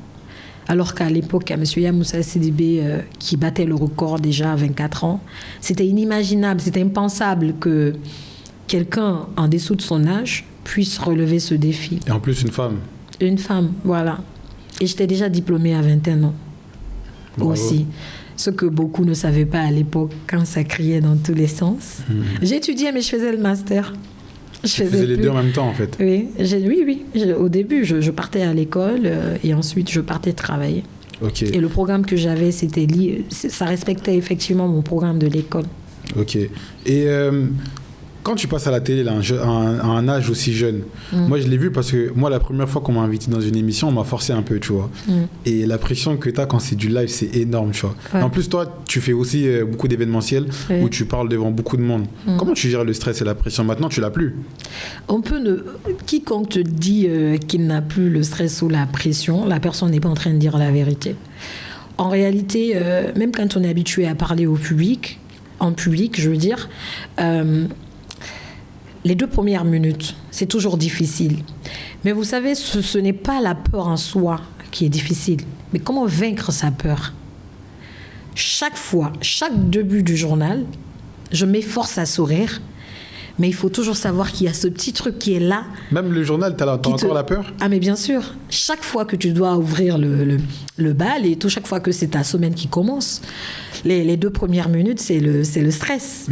Alors qu'à l'époque, il y a M. Yamoussa Sidibé qui battait le record déjà à 24 ans. C'était inimaginable, c'était impensable que quelqu'un en dessous de son âge puisse relever ce défi. Et en plus, une femme. Une femme, voilà. Et j'étais déjà diplômée à 21 ans. Bravo. Aussi. Ce que beaucoup ne savaient pas à l'époque, quand ça criait dans tous les sens. J'étudiais, mais je faisais le master. Je faisais les deux en même temps, en fait. Oui. Au début, je partais à l'école et ensuite, je partais travailler. Ok. Et le programme que j'avais, ça respectait effectivement mon programme de l'école. Ok. Et quand tu passes à la télé là, à un âge aussi jeune, moi je l'ai vu parce que moi la première fois qu'on m'a invité dans une émission, on m'a forcé un peu, tu vois. Et la pression que tu as quand c'est du live, c'est énorme, tu vois. Ouais. En plus, toi, tu fais aussi beaucoup d'événementiels où tu parles devant beaucoup de monde. Comment tu gères le stress et la pression? Maintenant, tu l'as plus. Quiconque te dit qu'il n'a plus le stress ou la pression, la personne n'est pas en train de dire la vérité. En réalité, même quand on est habitué à parler en public, je veux dire, les 2 premières minutes, c'est toujours difficile. Mais vous savez, ce n'est pas la peur en soi qui est difficile, mais comment vaincre sa peur. Chaque fois, chaque début du journal, je m'efforce à sourire, mais il faut toujours savoir qu'il y a ce petit truc qui est là. Même le journal, t'as encore la peur? Ah mais bien sûr, chaque fois que tu dois ouvrir le bal et tout, chaque fois que c'est ta semaine qui commence, les 2 premières minutes, c'est le stress.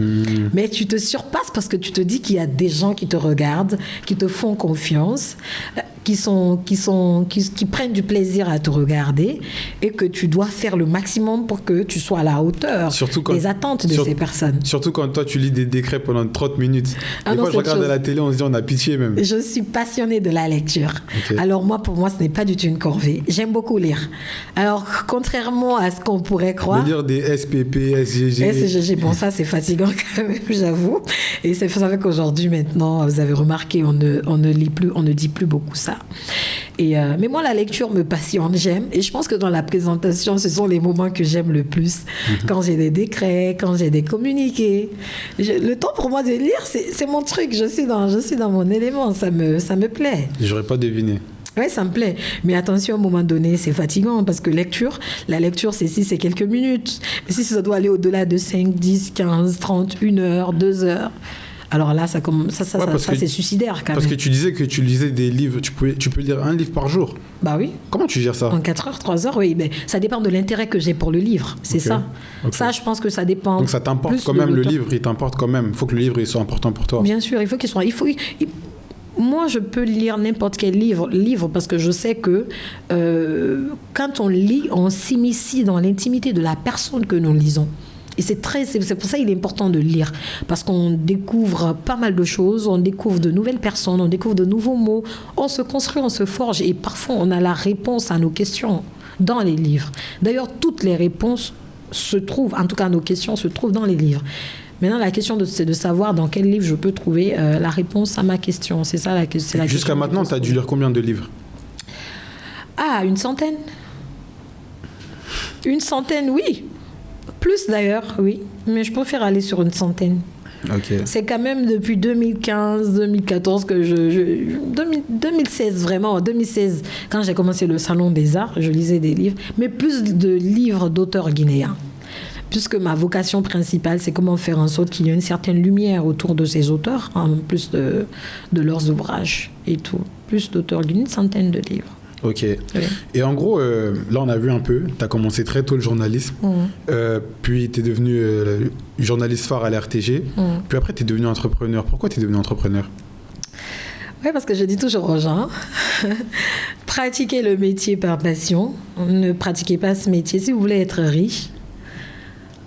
Mais tu te surpasses parce que tu te dis qu'il y a des gens qui te regardent, qui te font confiance, qui prennent du plaisir à te regarder et que tu dois faire le maximum pour que tu sois à la hauteur des attentes de ces personnes. Surtout quand toi, tu lis des décrets pendant 30 minutes. Des fois, je regarde à la télé, on se dit on a pitié même. Je suis passionnée de la lecture. Okay. Alors pour moi, ce n'est pas du tout une corvée. J'aime beaucoup lire. Alors, contrairement à ce qu'on pourrait croire... De lire des SPP, SGG... SGG, bon, ça, c'est fatigant quand même, j'avoue. Et c'est vrai qu'aujourd'hui, maintenant, vous avez remarqué, on ne lit plus, on ne dit plus beaucoup ça. Mais moi, la lecture me passionne, j'aime. Et je pense que dans la présentation, ce sont les moments que j'aime le plus. Quand j'ai des décrets, quand j'ai des communiqués. Le temps pour moi de lire, c'est mon truc. Je suis dans mon élément. Ça me plaît. J'aurais pas deviné. Oui, ça me plaît. Mais attention, à un moment donné, c'est fatigant parce que la lecture, c'est quelques minutes. Mais si ça doit aller au-delà de 5, 10, 15, 30, 1 heure, 2 heures... Alors là, ça c'est suicidaire quand même. Parce que tu disais que tu lisais des livres, tu peux lire un livre par jour. Bah oui. Comment tu gères ça? En 4 heures, 3 heures, oui. Mais ça dépend de l'intérêt que j'ai pour le livre, c'est ça. Okay. Ça, je pense que ça dépend. Donc ça t'importe quand même, le livre, il t'importe quand même. Il faut que le livre il soit important pour toi. Bien sûr, il faut qu'il soit... Moi, je peux lire n'importe quel livre parce que je sais que quand on lit, on s'immisce dans l'intimité de la personne que nous lisons. Et c'est pour ça qu'il est important de lire, parce qu'on découvre pas mal de choses, on découvre de nouvelles personnes, on découvre de nouveaux mots, on se construit, on se forge, et parfois on a la réponse à nos questions dans les livres. D'ailleurs, toutes les réponses se trouvent, en tout cas nos questions se trouvent dans les livres. Maintenant, la question, c'est de savoir dans quel livre je peux trouver la réponse à ma question. C'est ça la question. Jusqu'à maintenant, tu as dû lire combien de livres? Ah, 100. Une centaine, oui. Plus d'ailleurs, oui. Mais je préfère aller sur 100. Okay. C'est quand même depuis 2015, 2014 que 2016 vraiment, en 2016, quand j'ai commencé le Salon des Arts, je lisais des livres, mais plus de livres d'auteurs guinéens. Puisque ma vocation principale, c'est comment faire en sorte qu'il y ait une certaine lumière autour de ces auteurs, en plus de leurs ouvrages et tout. Plus d'auteurs guinéens, 100 de livres. Ok. Oui. Et en gros, là, on a vu un peu, tu as commencé très tôt le journalisme, puis tu es devenu journaliste phare à l'RTG, puis après, tu es devenu entrepreneur. Pourquoi tu es devenu entrepreneur? Oui, parce que je dis toujours aux gens, pratiquez le métier par passion, ne pratiquez pas ce métier. Si vous voulez être riche,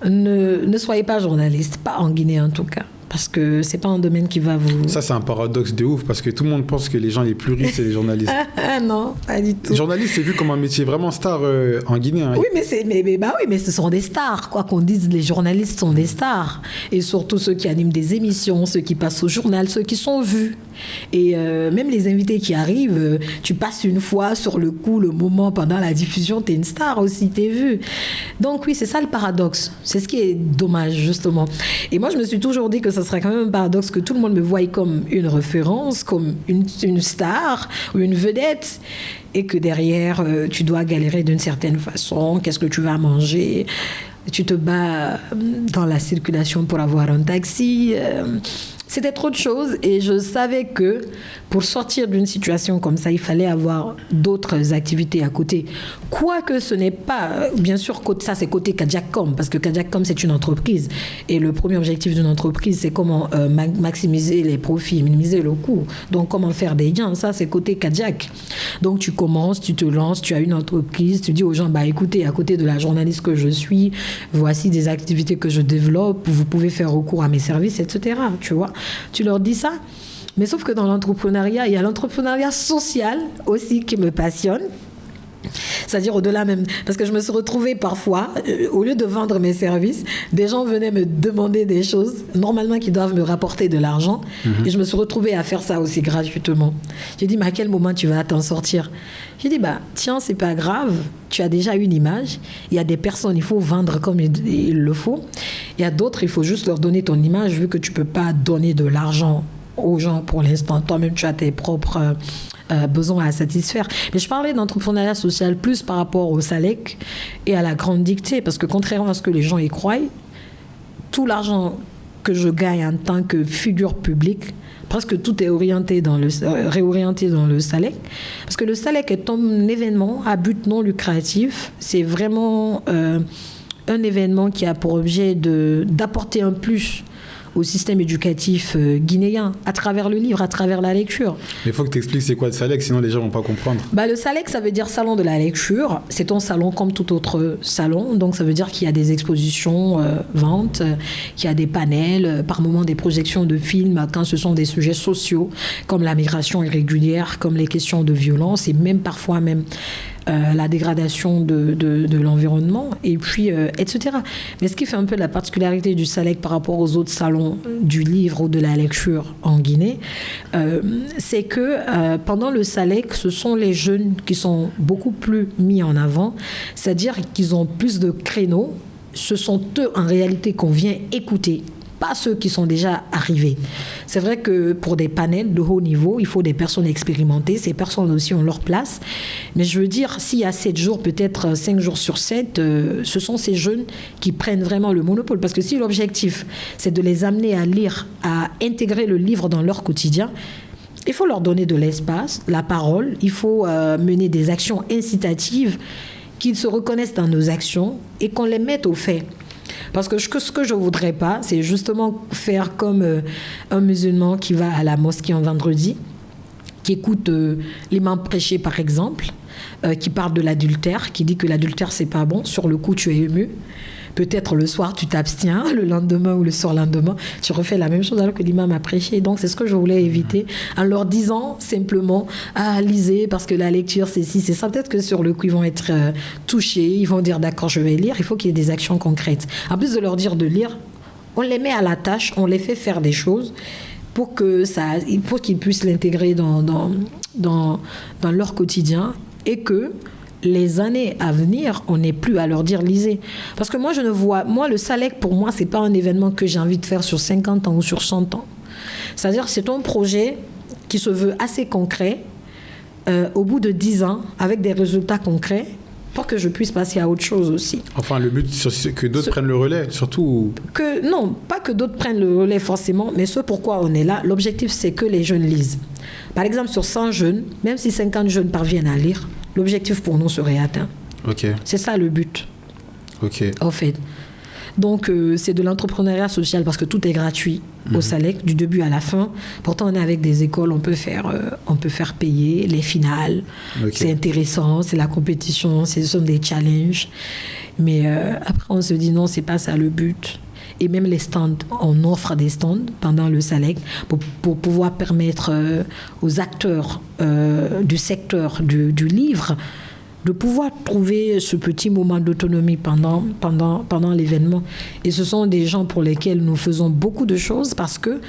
ne soyez pas journaliste, pas en Guinée en tout cas. Parce que c'est pas un domaine qui va vous... Ça, c'est un paradoxe de ouf, parce que tout le monde pense que les gens les plus riches, c'est les journalistes. Non, pas du tout. Journaliste, c'est vu comme un métier vraiment star en Guinée. Hein. Oui, mais ce sont des stars. Quoi qu'on dise, les journalistes sont des stars. Et surtout ceux qui animent des émissions, ceux qui passent au journal, ceux qui sont vus. Et même les invités qui arrivent, tu passes une fois sur le coup, le moment pendant la diffusion, t'es une star aussi, t'es vu. Donc oui, c'est ça le paradoxe. C'est ce qui est dommage, justement. Et moi, je me suis toujours dit que ça serait quand même un paradoxe que tout le monde me voie comme une référence, comme une star ou une vedette, et que derrière, tu dois galérer d'une certaine façon. Qu'est-ce que tu vas manger ? Tu te bats dans la circulation pour avoir un taxi. C'était trop de choses et je savais que pour sortir d'une situation comme ça, il fallait avoir d'autres activités à côté. Quoique ce n'est pas, bien sûr, ça c'est côté Kadiakcom, parce que Kadiakcom c'est une entreprise et le premier objectif d'une entreprise c'est comment maximiser les profits, minimiser le coût. Donc comment faire des gains, ça c'est côté Kadiak. Donc tu commences, tu te lances, tu as une entreprise, tu dis aux gens, bah écoutez, à côté de la journaliste que je suis, voici des activités que je développe, vous pouvez faire recours à mes services, etc. Tu vois, tu leur dis ça. Mais sauf que dans l'entrepreneuriat, il y a l'entrepreneuriat social aussi qui me passionne. C'est-à-dire au-delà même, parce que je me suis retrouvée parfois, au lieu de vendre mes services, des gens venaient me demander des choses, normalement qui doivent me rapporter de l'argent, et je me suis retrouvée à faire ça aussi gratuitement. J'ai dit, mais à quel moment tu vas t'en sortir ? J'ai dit, bah tiens, c'est pas grave, tu as déjà une image, il y a des personnes, il faut vendre comme il le faut, il y a d'autres, il faut juste leur donner ton image, vu que tu peux pas donner de l'argent aux gens pour l'instant, toi-même tu as tes propres besoins à satisfaire. Mais je parlais d'entrepreneuriat social plus par rapport au SALEC et à la grande dictée, parce que contrairement à ce que les gens y croient, tout l'argent que je gagne en tant que figure publique, presque tout est réorienté dans le SALEC, parce que le SALEC est un événement à but non lucratif. C'est vraiment un événement qui a pour objet d'apporter un plus au système éducatif guinéen, à travers le livre, à travers la lecture. Mais il faut que tu expliques c'est quoi le SALEC, sinon les gens ne vont pas comprendre. Bah, le SALEC, ça veut dire salon de la lecture. C'est un salon comme tout autre salon. Donc, ça veut dire qu'il y a des expositions, ventes, qu'il y a des panels, par moments des projections de films, quand ce sont des sujets sociaux, comme la migration irrégulière, comme les questions de violence, et même parfois même la dégradation de l'environnement, et puis, etc. Mais ce qui fait un peu la particularité du SALEC par rapport aux autres salons du livre ou de la lecture en Guinée, c'est que pendant le SALEC, ce sont les jeunes qui sont beaucoup plus mis en avant, c'est-à-dire qu'ils ont plus de créneaux. Ce sont eux, en réalité, qu'on vient écouter, pas ceux qui sont déjà arrivés. C'est vrai que pour des panels de haut niveau, il faut des personnes expérimentées. Ces personnes aussi ont leur place. Mais je veux dire, s'il y a 7 jours, peut-être 5 jours sur 7, ce sont ces jeunes qui prennent vraiment le monopole. Parce que si l'objectif, c'est de les amener à lire, à intégrer le livre dans leur quotidien, il faut leur donner de l'espace, la parole. Il faut mener des actions incitatives, qu'ils se reconnaissent dans nos actions et qu'on les mette au fait. Parce que ce que je ne voudrais pas, c'est justement faire comme un musulman qui va à la mosquée un vendredi, qui écoute l'imam prêcher par exemple, qui parle de l'adultère, qui dit que l'adultère c'est pas bon, sur le coup tu es ému. Peut-être le soir, tu t'abstiens, le lendemain ou le surlendemain, tu refais la même chose alors que l'imam a prêché. Donc, c'est ce que je voulais éviter en leur disant simplement, lisez parce que la lecture, c'est ci, c'est ça. Peut-être que sur le coup, ils vont être touchés, ils vont dire, d'accord, je vais lire. Il faut qu'il y ait des actions concrètes. En plus de leur dire de lire, on les met à la tâche, on les fait faire des choses pour qu'ils puissent l'intégrer dans leur quotidien et que les années à venir, on n'est plus à leur dire lisez. Parce que moi, le SALEC, pour moi, c'est pas un événement que j'ai envie de faire sur 50 ans ou sur 100 ans. C'est-à-dire, c'est un projet qui se veut assez concret, au bout de 10 ans, avec des résultats concrets, pour que je puisse passer à autre chose aussi. Enfin, le but, c'est que d'autres prennent le relais, surtout. Non, pas que d'autres prennent le relais forcément, mais ce pourquoi on est là, l'objectif, c'est que les jeunes lisent. Par exemple, sur 100 jeunes, même si 50 jeunes parviennent à lire, l'objectif pour nous serait atteint. Ok. C'est ça le but. Ok. En fait. Donc, c'est de l'entrepreneuriat social parce que tout est gratuit au SALEC, du début à la fin. Pourtant, on est avec des écoles, on peut faire payer les finales. Okay. C'est intéressant, c'est la compétition, ce sont des challenges. Mais après, on se dit non, c'est pas ça le but. Et même les stands, on offre des stands pendant le SALEC pour pouvoir permettre aux acteurs du secteur du livre de pouvoir trouver ce petit moment d'autonomie pendant l'événement. Et ce sont des gens pour lesquels nous faisons beaucoup de choses parce que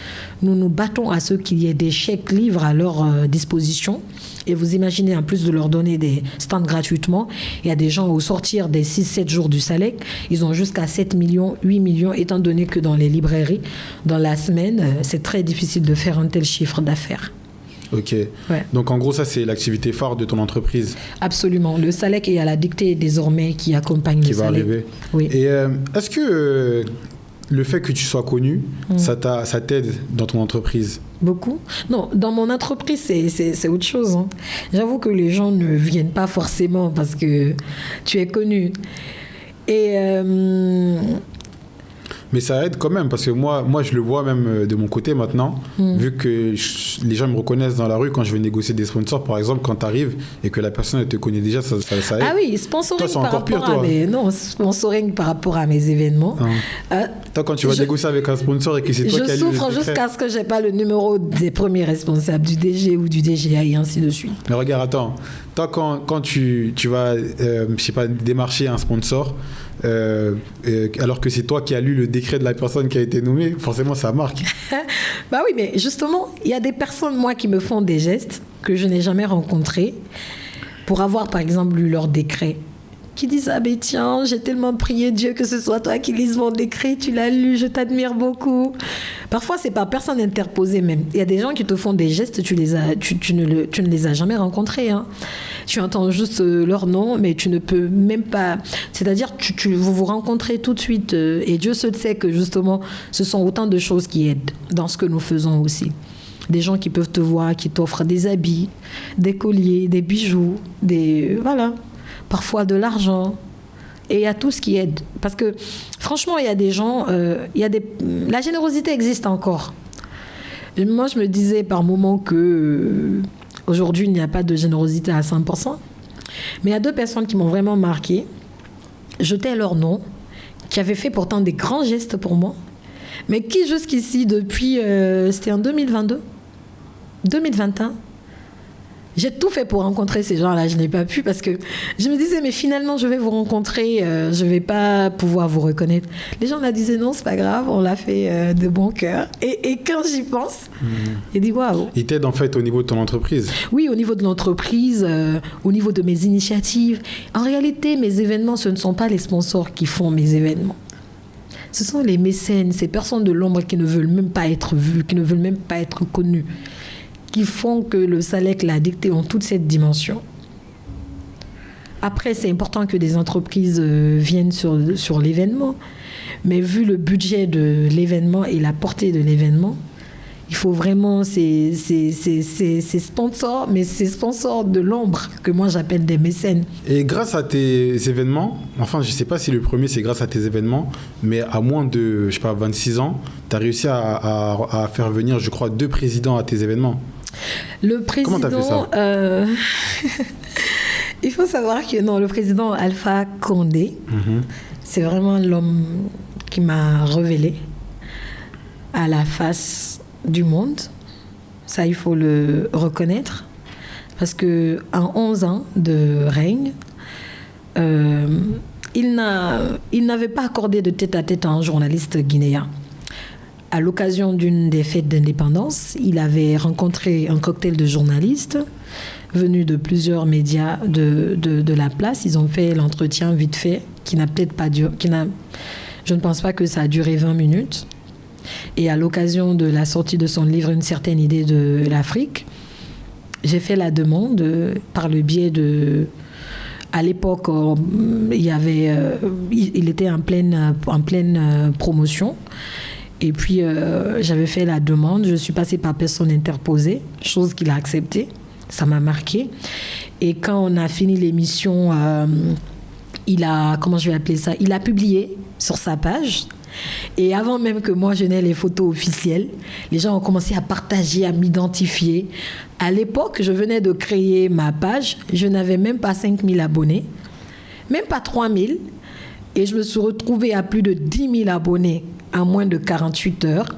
nous nous battons à ce qu'il y ait des chèques livres à leur disposition. Et vous imaginez, en plus de leur donner des stands gratuitement, il y a des gens au sortir des 6-7 jours du Salek, ils ont jusqu'à 7 millions, 8 millions, étant donné que dans les librairies, dans la semaine, c'est très difficile de faire un tel chiffre d'affaires. Ok. Ouais. Donc en gros, ça c'est l'activité phare de ton entreprise. Absolument. Le Salek est à la dictée désormais qui accompagne le Salek. Qui va arriver. Oui. Et est-ce que le fait que tu sois connu, ça t'aide dans ton entreprise? Beaucoup. Non, dans mon entreprise, c'est autre chose. Hein. J'avoue que les gens ne viennent pas forcément parce que tu es connu. Et... Mais ça aide quand même, parce que moi je le vois même de mon côté maintenant, vu que les gens me reconnaissent dans la rue quand je vais négocier des sponsors, par exemple, quand tu arrives et que la personne elle te connaît déjà, ça aide. Ah oui, sponsoring toi, sponsoring par rapport à mes événements. Toi, quand tu vas négocier avec un sponsor et que c'est toi qui as lu le décret... Je souffre jusqu'à ce que je n'ai pas le numéro des premiers responsables, du DG ou du DGA et ainsi de suite. Mais regarde, attends. Toi, quand tu vas, je sais pas, démarcher un sponsor, alors que c'est toi qui as lu le décret de la personne qui a été nommée, forcément ça marque. Bah oui, mais justement, il y a des personnes, moi, qui me font des gestes que je n'ai jamais rencontrés pour avoir, par exemple, lu leur décret. Qui disent, ah ben tiens, j'ai tellement prié Dieu que ce soit toi qui lises mon décret, tu l'as lu, je t'admire beaucoup. Parfois, c'est par personne interposée même. Il y a des gens qui te font des gestes, tu ne les as jamais rencontrés. Hein. Tu entends juste leur nom, mais tu ne peux même pas... C'est-à-dire, vous vous rencontrez tout de suite. Et Dieu seul sait que justement, ce sont autant de choses qui aident dans ce que nous faisons aussi. Des gens qui peuvent te voir, qui t'offrent des habits, des colliers, des bijoux, parfois de l'argent. Et il y a tout ce qui aide. Parce que, franchement, il y a des gens... La générosité existe encore. Et moi, je me disais par moments que... aujourd'hui, il n'y a pas de générosité à 100%. Mais il y a 2 personnes qui m'ont vraiment marqué. Je tais leur nom, qui avaient fait pourtant des grands gestes pour moi, mais qui jusqu'ici, depuis... c'était en 2022, 2021, j'ai tout fait pour rencontrer ces gens-là. Je n'ai pas pu parce que je me disais, mais finalement, je vais vous rencontrer, je ne vais pas pouvoir vous reconnaître. Les gens me disaient, non, c'est pas grave, on l'a fait de bon cœur. Et quand j'y pense, je dis, waouh. Ils t'aident en fait au niveau de ton entreprise? Oui, au niveau de l'entreprise, au niveau de mes initiatives. En réalité, mes événements, ce ne sont pas les sponsors qui font mes événements. Ce sont les mécènes, ces personnes de l'ombre qui ne veulent même pas être vues, qui ne veulent même pas être connues, qui font que le Salek l'a dicté en toute cette dimension. Après, c'est important que des entreprises viennent sur l'événement, mais vu le budget de l'événement et la portée de l'événement, il faut vraiment ces sponsors, mais ces sponsors de l'ombre que moi j'appelle des mécènes. Et grâce à tes événements, enfin je ne sais pas si le premier c'est grâce à tes événements, mais à moins de, je sais pas, 26 ans, tu as réussi à faire venir, je crois, 2 présidents à tes événements. Le président... Comment tu as fait ça? Il faut savoir que non, le président Alpha Condé, c'est vraiment l'homme qui m'a révélé à la face du monde. Ça, il faut le reconnaître. Parce qu'en 11 ans de règne, il n'avait pas accordé de tête-à-tête à un journaliste guinéen. À l'occasion d'une des fêtes d'indépendance, il avait rencontré un cocktail de journalistes venus de plusieurs médias de la place. Ils ont fait l'entretien vite fait, qui n'a peut-être pas duré... Je ne pense pas que ça a duré 20 minutes. Et à l'occasion de la sortie de son livre « Une certaine idée de l'Afrique », j'ai fait la demande par le biais de... À l'époque, il était en pleine promotion. Et puis, j'avais fait la demande. Je suis passée par personne interposée, chose qu'il a acceptée. Ça m'a marqué. Et quand on a fini l'émission, il a publié sur sa page. Et avant même que moi je n'ai les photos officielles, les gens ont commencé à partager, à m'identifier. À l'époque, je venais de créer ma page. Je n'avais même pas 5000 abonnés, même pas 3000. Et je me suis retrouvée à plus de 10 000 abonnés en moins de 48 heures.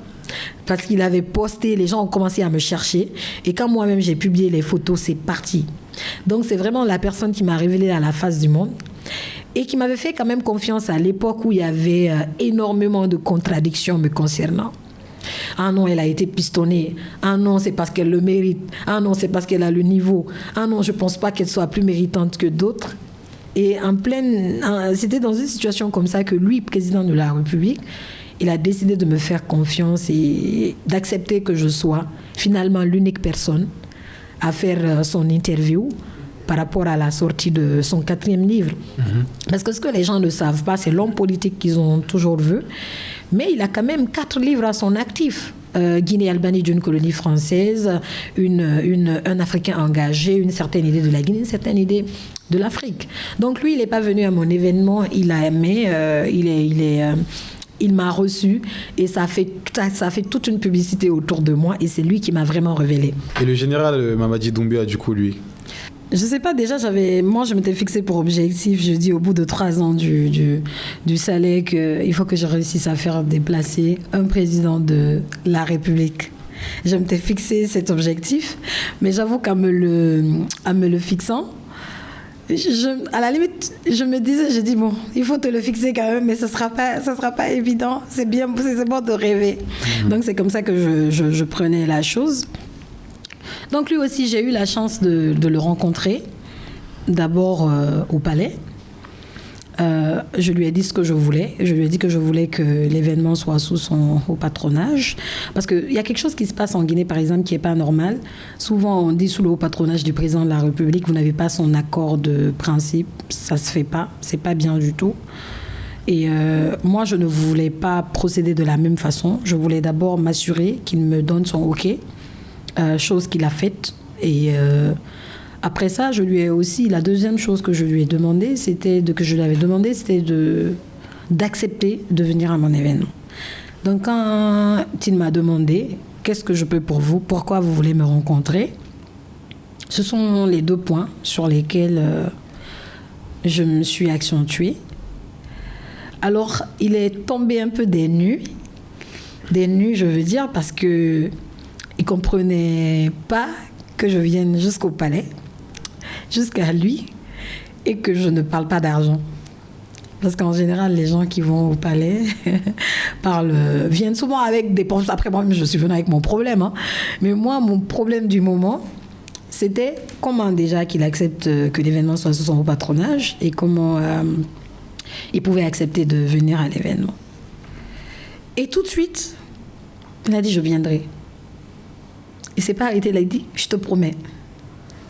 Parce qu'il avait posté, les gens ont commencé à me chercher. Et quand moi-même j'ai publié les photos, c'est parti. Donc, c'est vraiment la personne qui m'a révélé à la face du monde et qui m'avait fait quand même confiance à l'époque où il y avait énormément de contradictions me concernant. Ah non, elle a été pistonnée. Ah non, c'est parce qu'elle le mérite. Ah non, c'est parce qu'elle a le niveau. Ah non, je ne pense pas qu'elle soit plus méritante que d'autres. Et c'était dans une situation comme ça que lui, président de la République, il a décidé de me faire confiance et d'accepter que je sois finalement l'unique personne à faire son interview par rapport à la sortie de son 4e livre. Parce que ce que les gens ne savent pas, c'est l'homme politique qu'ils ont toujours vu. Mais il a quand même 4 livres à son actif. Guinée-Albanie d'une colonie française, un Africain engagé, une certaine idée de la Guinée, une certaine idée de l'Afrique. Donc lui, il n'est pas venu à mon événement, il a aimé, il m'a reçu et ça a fait toute une publicité autour de moi et c'est lui qui m'a vraiment révélé. Et le général Mamadi Doumbia, du coup, lui? Je sais pas, déjà, je m'étais fixé pour objectif, je dis au bout de 3 ans du Saleh qu'il faut que je réussisse à faire déplacer un président de la République. Je m'étais fixé cet objectif, mais j'avoue qu'en me le fixant, à la limite, je me disais, bon, il faut te le fixer quand même, mais ça sera pas évident. C'est bon de rêver. Donc c'est comme ça que je prenais la chose. Donc lui aussi, j'ai eu la chance de le rencontrer, d'abord au palais. Je lui ai dit ce que je voulais. Je lui ai dit que je voulais que l'événement soit sous son haut patronage. Parce qu'il y a quelque chose qui se passe en Guinée, par exemple, qui n'est pas normal. Souvent, on dit sous le haut patronage du président de la République, vous n'avez pas son accord de principe. Ça ne se fait pas. Ce n'est pas bien du tout. Et moi, je ne voulais pas procéder de la même façon. Je voulais d'abord m'assurer qu'il me donne son OK. Chose qu'il a faite. Et après ça, la deuxième chose que je lui ai demandé, c'était d'accepter de venir à mon événement. Donc quand il m'a demandé, qu'est-ce que je peux pour vous, pourquoi vous voulez me rencontrer, ce sont les 2 points sur lesquels je me suis accentuée. Alors, il est tombé un peu des nues, je veux dire, parce que il ne comprenait pas que je vienne jusqu'au palais, jusqu'à lui, et que je ne parle pas d'argent. Parce qu'en général, les gens qui vont au palais viennent souvent avec des problèmes. Après, moi, je suis venue avec mon problème. Hein. Mais moi, mon problème du moment, c'était comment déjà qu'il accepte que l'événement soit sous son haut patronage et comment il pouvait accepter de venir à l'événement. Et tout de suite, il a dit, je viendrai. Il ne s'est pas arrêté, il a dit, je te promets.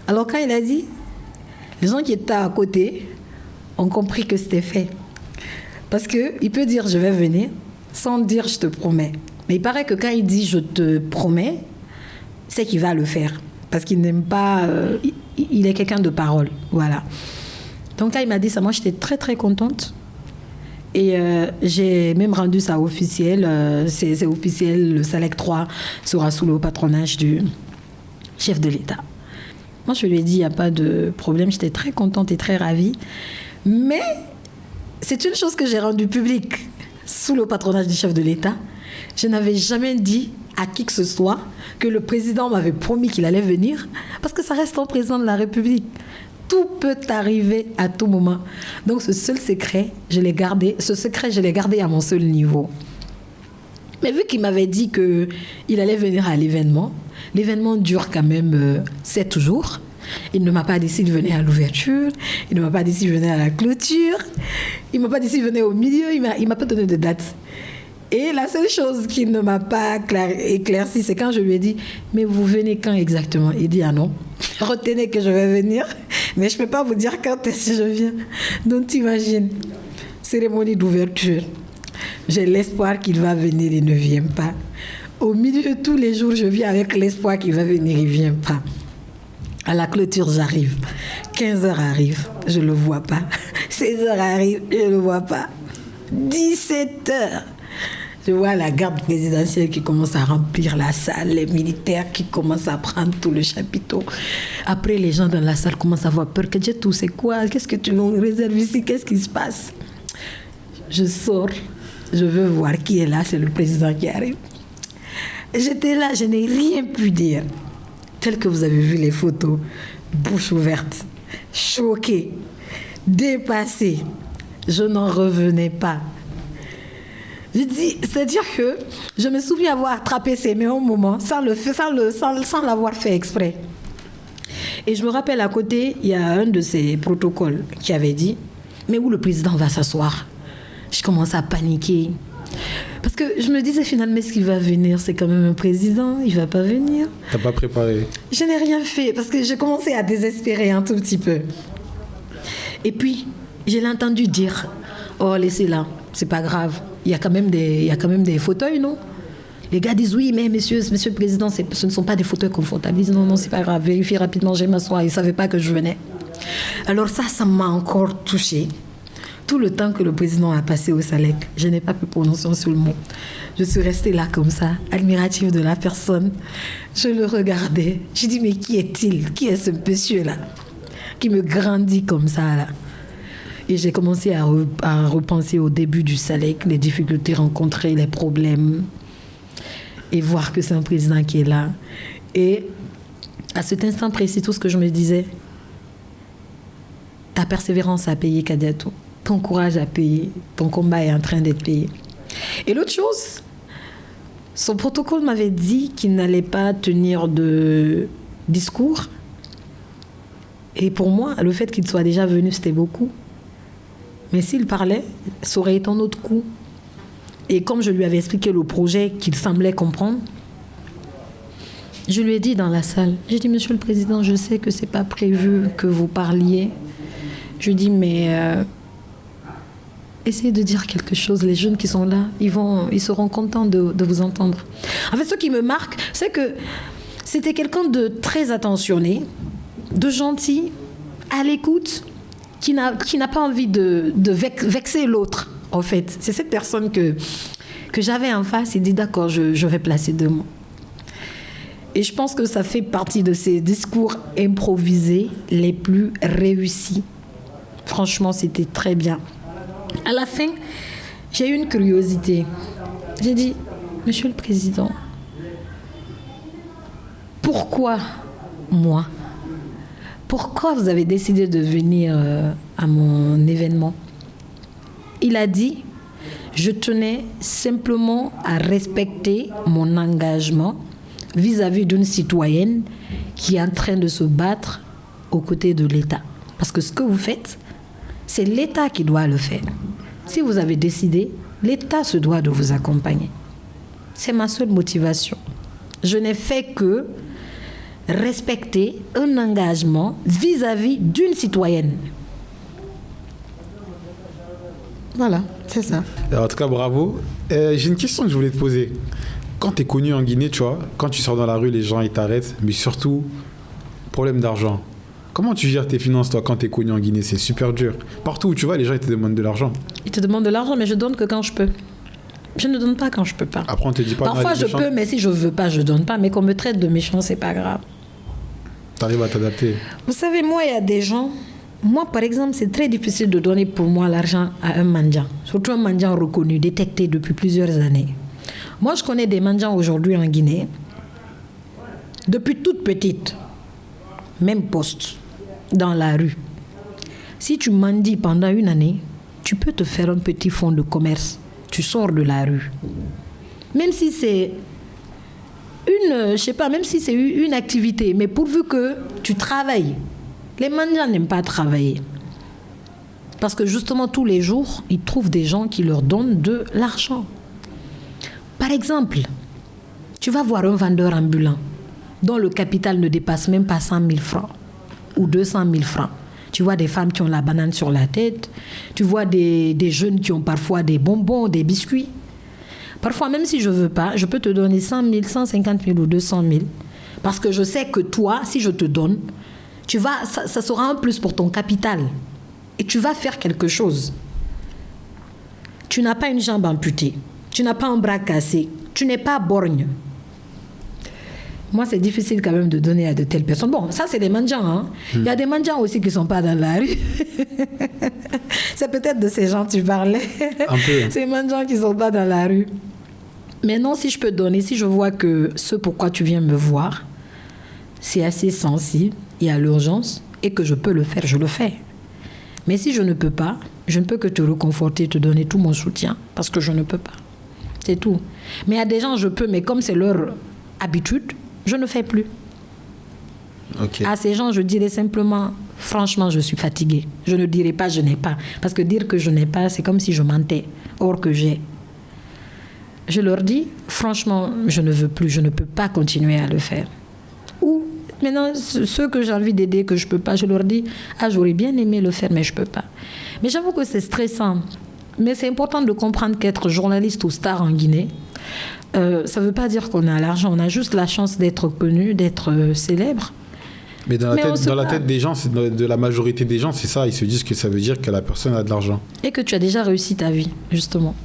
Alors quand il a dit, les gens qui étaient à côté ont compris que c'était fait. Parce qu'il peut dire, je vais venir, sans dire, je te promets. Mais il paraît que quand il dit, je te promets, c'est qu'il va le faire. Parce qu'il n'aime pas... il est quelqu'un de parole, voilà. Donc là, il m'a dit ça. Moi, j'étais très, très contente. Et j'ai même rendu ça officiel. C'est officiel, le SALEC 3 sera sous le patronage du chef de l'État. Moi, je lui ai dit, il n'y a pas de problème. J'étais très contente et très ravie. Mais c'est une chose que j'ai rendue publique sous le patronage du chef de l'État. Je n'avais jamais dit à qui que ce soit que le président m'avait promis qu'il allait venir, parce que ça reste un président de la République. Tout peut arriver à tout moment. Donc ce secret, je l'ai gardé à mon seul niveau. Mais vu qu'il m'avait dit qu'il allait venir à l'événement dure quand même 7 jours. Il ne m'a pas dit s'il venait à l'ouverture, il ne m'a pas dit s'il venait à la clôture, il ne m'a pas dit s'il venait au milieu, il ne m'a pas donné de date. Et la seule chose qu'il ne m'a pas éclairci, c'est quand je lui ai dit « Mais vous venez quand exactement ?» Il dit « Ah non, retenez que je vais venir, mais je ne peux pas vous dire quand est-ce que je viens. » Donc t'imagines, cérémonie d'ouverture. J'ai l'espoir qu'il va venir, il ne vient pas. Au milieu, tous les jours, je viens avec l'espoir qu'il va venir, il ne vient pas. À la clôture, j'arrive. 15h arrive, je ne le vois pas. 16h arrive, je ne le vois pas. 17h. Je vois la garde présidentielle qui commence à remplir la salle, les militaires qui commencent à prendre tout le chapiteau. Après, les gens dans la salle commencent à avoir peur. Que Dieu tout, c'est quoi? Qu'est-ce que tu nous réserves ici? Qu'est-ce qui se passe? Je sors, je veux voir qui est là, c'est le président qui arrive. J'étais là, je n'ai rien pu dire. tel que vous avez vu les photos, bouche ouverte, choquée, dépassée. Je n'en revenais pas. Je dis, c'est-à-dire que je me souviens avoir attrapé ses mains au moment, sans l'avoir fait exprès. Et je me rappelle, à côté, il y a un de ces protocoles qui avait dit, mais où le président va s'asseoir? Je commence à paniquer. Parce que je me disais finalement, est-ce qu'il va venir? C'est quand même un président, il ne va pas venir. T'as pas préparé? Je n'ai rien fait parce que j'ai commencé à désespérer un tout petit peu. Et puis, je l'ai entendu dire, oh, laissez-la, c'est pas grave. Il y a quand même des fauteuils, non? Les gars disent, oui, mais monsieur le président, ce ne sont pas des fauteuils confortables. Ils disent, non, c'est pas grave, vérifiez rapidement, je vais m'asseoir. Ils ne savaient pas que je venais. Alors ça m'a encore touchée. Tout le temps que le président a passé au Salek, je n'ai pas pu prononcer un seul mot. Je suis restée là comme ça, admirative de la personne. Je le regardais. Je dis, mais qui est-il? Qui est ce monsieur-là qui me grandit comme ça, là? Et j'ai commencé à repenser au début du Salek, les difficultés rencontrées, les problèmes, et voir que c'est un président qui est là. Et à cet instant précis, tout ce que je me disais, ta persévérance a payé, Kadiatou. Ton courage a payé. Ton combat est en train d'être payé. Et l'autre chose, son protocole m'avait dit qu'il n'allait pas tenir de discours. Et pour moi, le fait qu'il soit déjà venu, c'était beaucoup. Mais s'il parlait, ça aurait été un autre coup. Et comme je lui avais expliqué le projet qu'il semblait comprendre, je lui ai dit dans la salle, j'ai dit, monsieur le président, je sais que ce n'est pas prévu que vous parliez. Je dis, mais essayez de dire quelque chose. Les jeunes qui sont là, ils seront contents de vous entendre. En fait, ce qui me marque, c'est que c'était quelqu'un de très attentionné, de gentil, à l'écoute, qui n'a pas envie de vexer l'autre, en fait. C'est cette personne que j'avais en face et dit, d'accord, je vais placer 2 mots. Et je pense que ça fait partie de ces discours improvisés les plus réussis. Franchement, c'était très bien. À la fin, j'ai eu une curiosité. J'ai dit, monsieur le président, pourquoi moi? Pourquoi vous avez décidé de venir à mon événement? Il a dit, je tenais simplement à respecter mon engagement vis-à-vis d'une citoyenne qui est en train de se battre aux côtés de l'État. Parce que ce que vous faites, c'est l'État qui doit le faire. Si vous avez décidé, l'État se doit de vous accompagner. C'est ma seule motivation. Je n'ai fait que respecter un engagement vis-à-vis d'une citoyenne. Voilà, c'est ça. Alors, en tout cas, bravo. J'ai une question que je voulais te poser. Quand tu es connu en Guinée, tu vois, quand tu sors dans la rue, les gens ils t'arrêtent, mais surtout, problème d'argent. Comment tu gères tes finances, toi, quand tu es connu en Guinée? C'est super dur. Partout où tu vas, les gens ils te demandent de l'argent. Ils te demandent de l'argent, mais je donne que quand je peux. Je ne donne pas quand je peux pas. Après, on te dit pas. Parfois, je peux, mais si je veux pas, je donne pas. Mais qu'on me traite de méchant, c'est pas grave. T'arrives à t'adapter. Vous savez, moi, il y a des gens... Moi, par exemple, c'est très difficile de donner pour moi l'argent à un mendiant. Surtout un mendiant reconnu, détecté depuis plusieurs années. Moi, je connais des mendiants aujourd'hui en Guinée. Depuis toute petite. Même poste. Dans la rue. Si tu mendies pendant 1 année, tu peux te faire un petit fonds de commerce. Tu sors de la rue. Même si c'est même si c'est une activité, mais pourvu que tu travailles. Les mendiants n'aiment pas travailler. Parce que justement, tous les jours, ils trouvent des gens qui leur donnent de l'argent. Par exemple, tu vas voir un vendeur ambulant dont le capital ne dépasse même pas 100 000 francs ou 200 000 francs. Tu vois des femmes qui ont la banane sur la tête. Tu vois des jeunes qui ont parfois des bonbons, des biscuits. Parfois, même si je ne veux pas, je peux te donner 100 000, 150 000 ou 200 000. Parce que je sais que toi, si je te donne, ça sera un plus pour ton capital. Et tu vas faire quelque chose. Tu n'as pas une jambe amputée. Tu n'as pas un bras cassé. Tu n'es pas borgne. Moi, c'est difficile quand même de donner à de telles personnes. Bon, ça, c'est des mendiants. Hein. Il y a des mendiants aussi qui ne sont pas dans la rue. C'est peut-être de ces gens que tu parlais. Un peu. Ces mendiants qui ne sont pas dans la rue. Mais non, si je peux donner, si je vois que ce pourquoi tu viens me voir, c'est assez sensible, il y a l'urgence, et que je peux le faire, je le fais. Mais si je ne peux pas, je ne peux que te reconforter, te donner tout mon soutien, parce que je ne peux pas. C'est tout. Mais à des gens, je peux, mais comme c'est leur habitude, je ne fais plus. Ok. À ces gens, je dirais simplement, franchement, je suis fatiguée. Je ne dirais pas je n'ai pas. Parce que dire que je n'ai pas, c'est comme si je mentais. Or que j'ai. Je leur dis, franchement, je ne veux plus, je ne peux pas continuer à le faire. Ou maintenant, ceux que j'ai envie d'aider, que je ne peux pas, je leur dis, j'aurais bien aimé le faire, mais je ne peux pas. Mais j'avoue que c'est stressant. Mais c'est important de comprendre qu'être journaliste ou star en Guinée, ça ne veut pas dire qu'on a l'argent. On a juste la chance d'être connu, d'être célèbre. Mais dans la tête des gens, de la majorité des gens, c'est ça. Ils se disent que ça veut dire que la personne a de l'argent. Et que tu as déjà réussi ta vie, justement.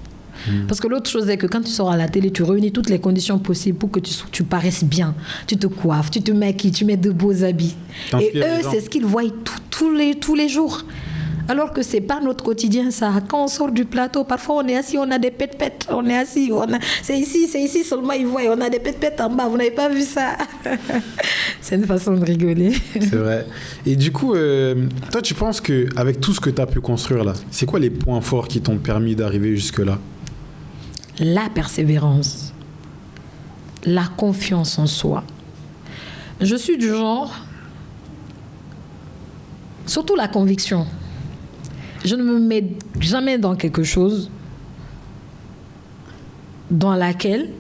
Parce que l'autre chose est que quand tu sors à la télé, tu réunis toutes les conditions possibles pour que tu paraisses bien. Tu te coiffes, tu te maquilles, tu mets de beaux habits. Et eux, c'est ce qu'ils voient tous les jours. Alors que c'est pas notre quotidien, ça. Quand on sort du plateau, parfois on est assis, on a des pètes-pètes. On est assis, c'est ici seulement ils voient. On a des pètes-pètes en bas. Vous n'avez pas vu ça? C'est une façon de rigoler. C'est vrai. Et du coup, toi, tu penses qu'avec tout ce que tu as pu construire là, c'est quoi les points forts qui t'ont permis d'arriver jusque-là? La persévérance, la confiance en soi. Je suis du genre, surtout la conviction. Je ne me mets jamais dans quelque chose dans laquelle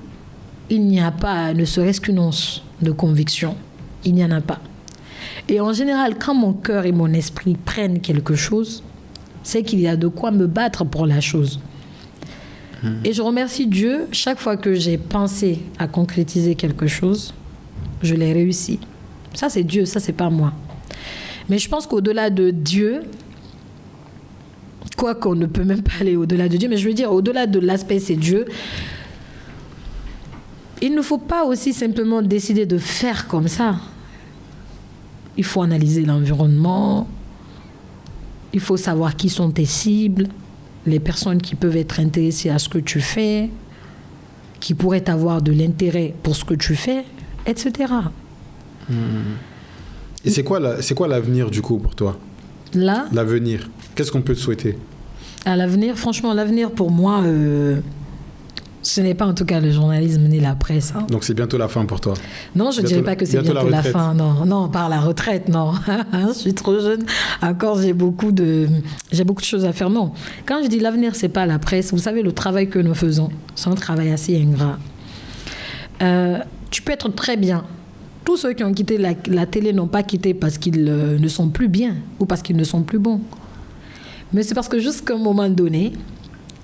il n'y a pas, ne serait-ce qu'une once de conviction. Il n'y en a pas. Et en général, quand mon cœur et mon esprit prennent quelque chose, c'est qu'il y a de quoi me battre pour la chose. Et je remercie Dieu, chaque fois que j'ai pensé à concrétiser quelque chose, je l'ai réussi. Ça, c'est Dieu, ça, c'est pas moi. Mais je pense qu'au-delà de Dieu, quoi qu'on ne peut même pas aller au-delà de Dieu, mais je veux dire, au-delà de l'aspect c'est Dieu, il ne faut pas aussi simplement décider de faire comme ça. Il faut analyser l'environnement, il faut savoir qui sont tes cibles, les personnes qui peuvent être intéressées à ce que tu fais, qui pourraient avoir de l'intérêt pour ce que tu fais, etc. Et c'est quoi l'avenir du coup pour toi? Là, L'avenir. Qu'est-ce qu'on peut te souhaiter? à l'avenir, franchement, l'avenir pour moi, ce n'est pas en tout cas le journalisme ni la presse. Hein. Donc c'est bientôt la fin pour toi? Non, je ne dirais pas que c'est bientôt la fin. Non, par la retraite, non. Je suis trop jeune. Encore, j'ai beaucoup de choses à faire. Non. Quand je dis l'avenir, c'est pas la presse. Vous savez, le travail que nous faisons, c'est un travail assez ingrat. Tu peux être très bien. Tous ceux qui ont quitté la télé n'ont pas quitté parce qu'ils ne sont plus bien ou parce qu'ils ne sont plus bons. Mais c'est parce que jusqu'à un moment donné,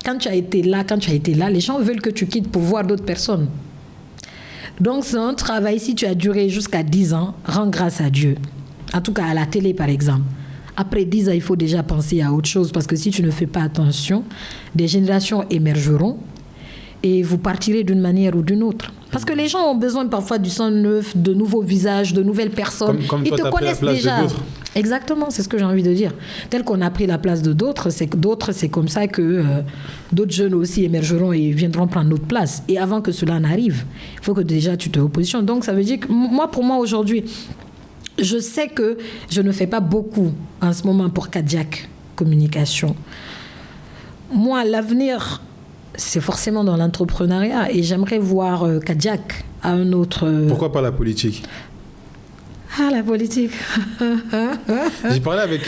quand tu as été là, les gens veulent que tu quittes pour voir d'autres personnes. Donc c'est un travail, si tu as duré jusqu'à 10 ans, rends grâce à Dieu. En tout cas à la télé par exemple. Après 10 ans, il faut déjà penser à autre chose parce que si tu ne fais pas attention, des générations émergeront et vous partirez d'une manière ou d'une autre. Parce que les gens ont besoin parfois du sang neuf, de nouveaux visages, de nouvelles personnes. Comme ils toi, te connaissent déjà. Exactement, c'est ce que j'ai envie de dire. Tel qu'on a pris la place de d'autres, c'est comme ça que d'autres jeunes aussi émergeront et viendront prendre notre place. Et avant que cela n'arrive, il faut que déjà tu te repositionnes. Donc ça veut dire que pour moi aujourd'hui, je sais que je ne fais pas beaucoup en ce moment pour Kadiak Communication. Moi, l'avenir, c'est forcément dans l'entrepreneuriat et j'aimerais voir Kadiak à un autre... Pourquoi pas la politique? Ah, la politique. J'ai parlé avec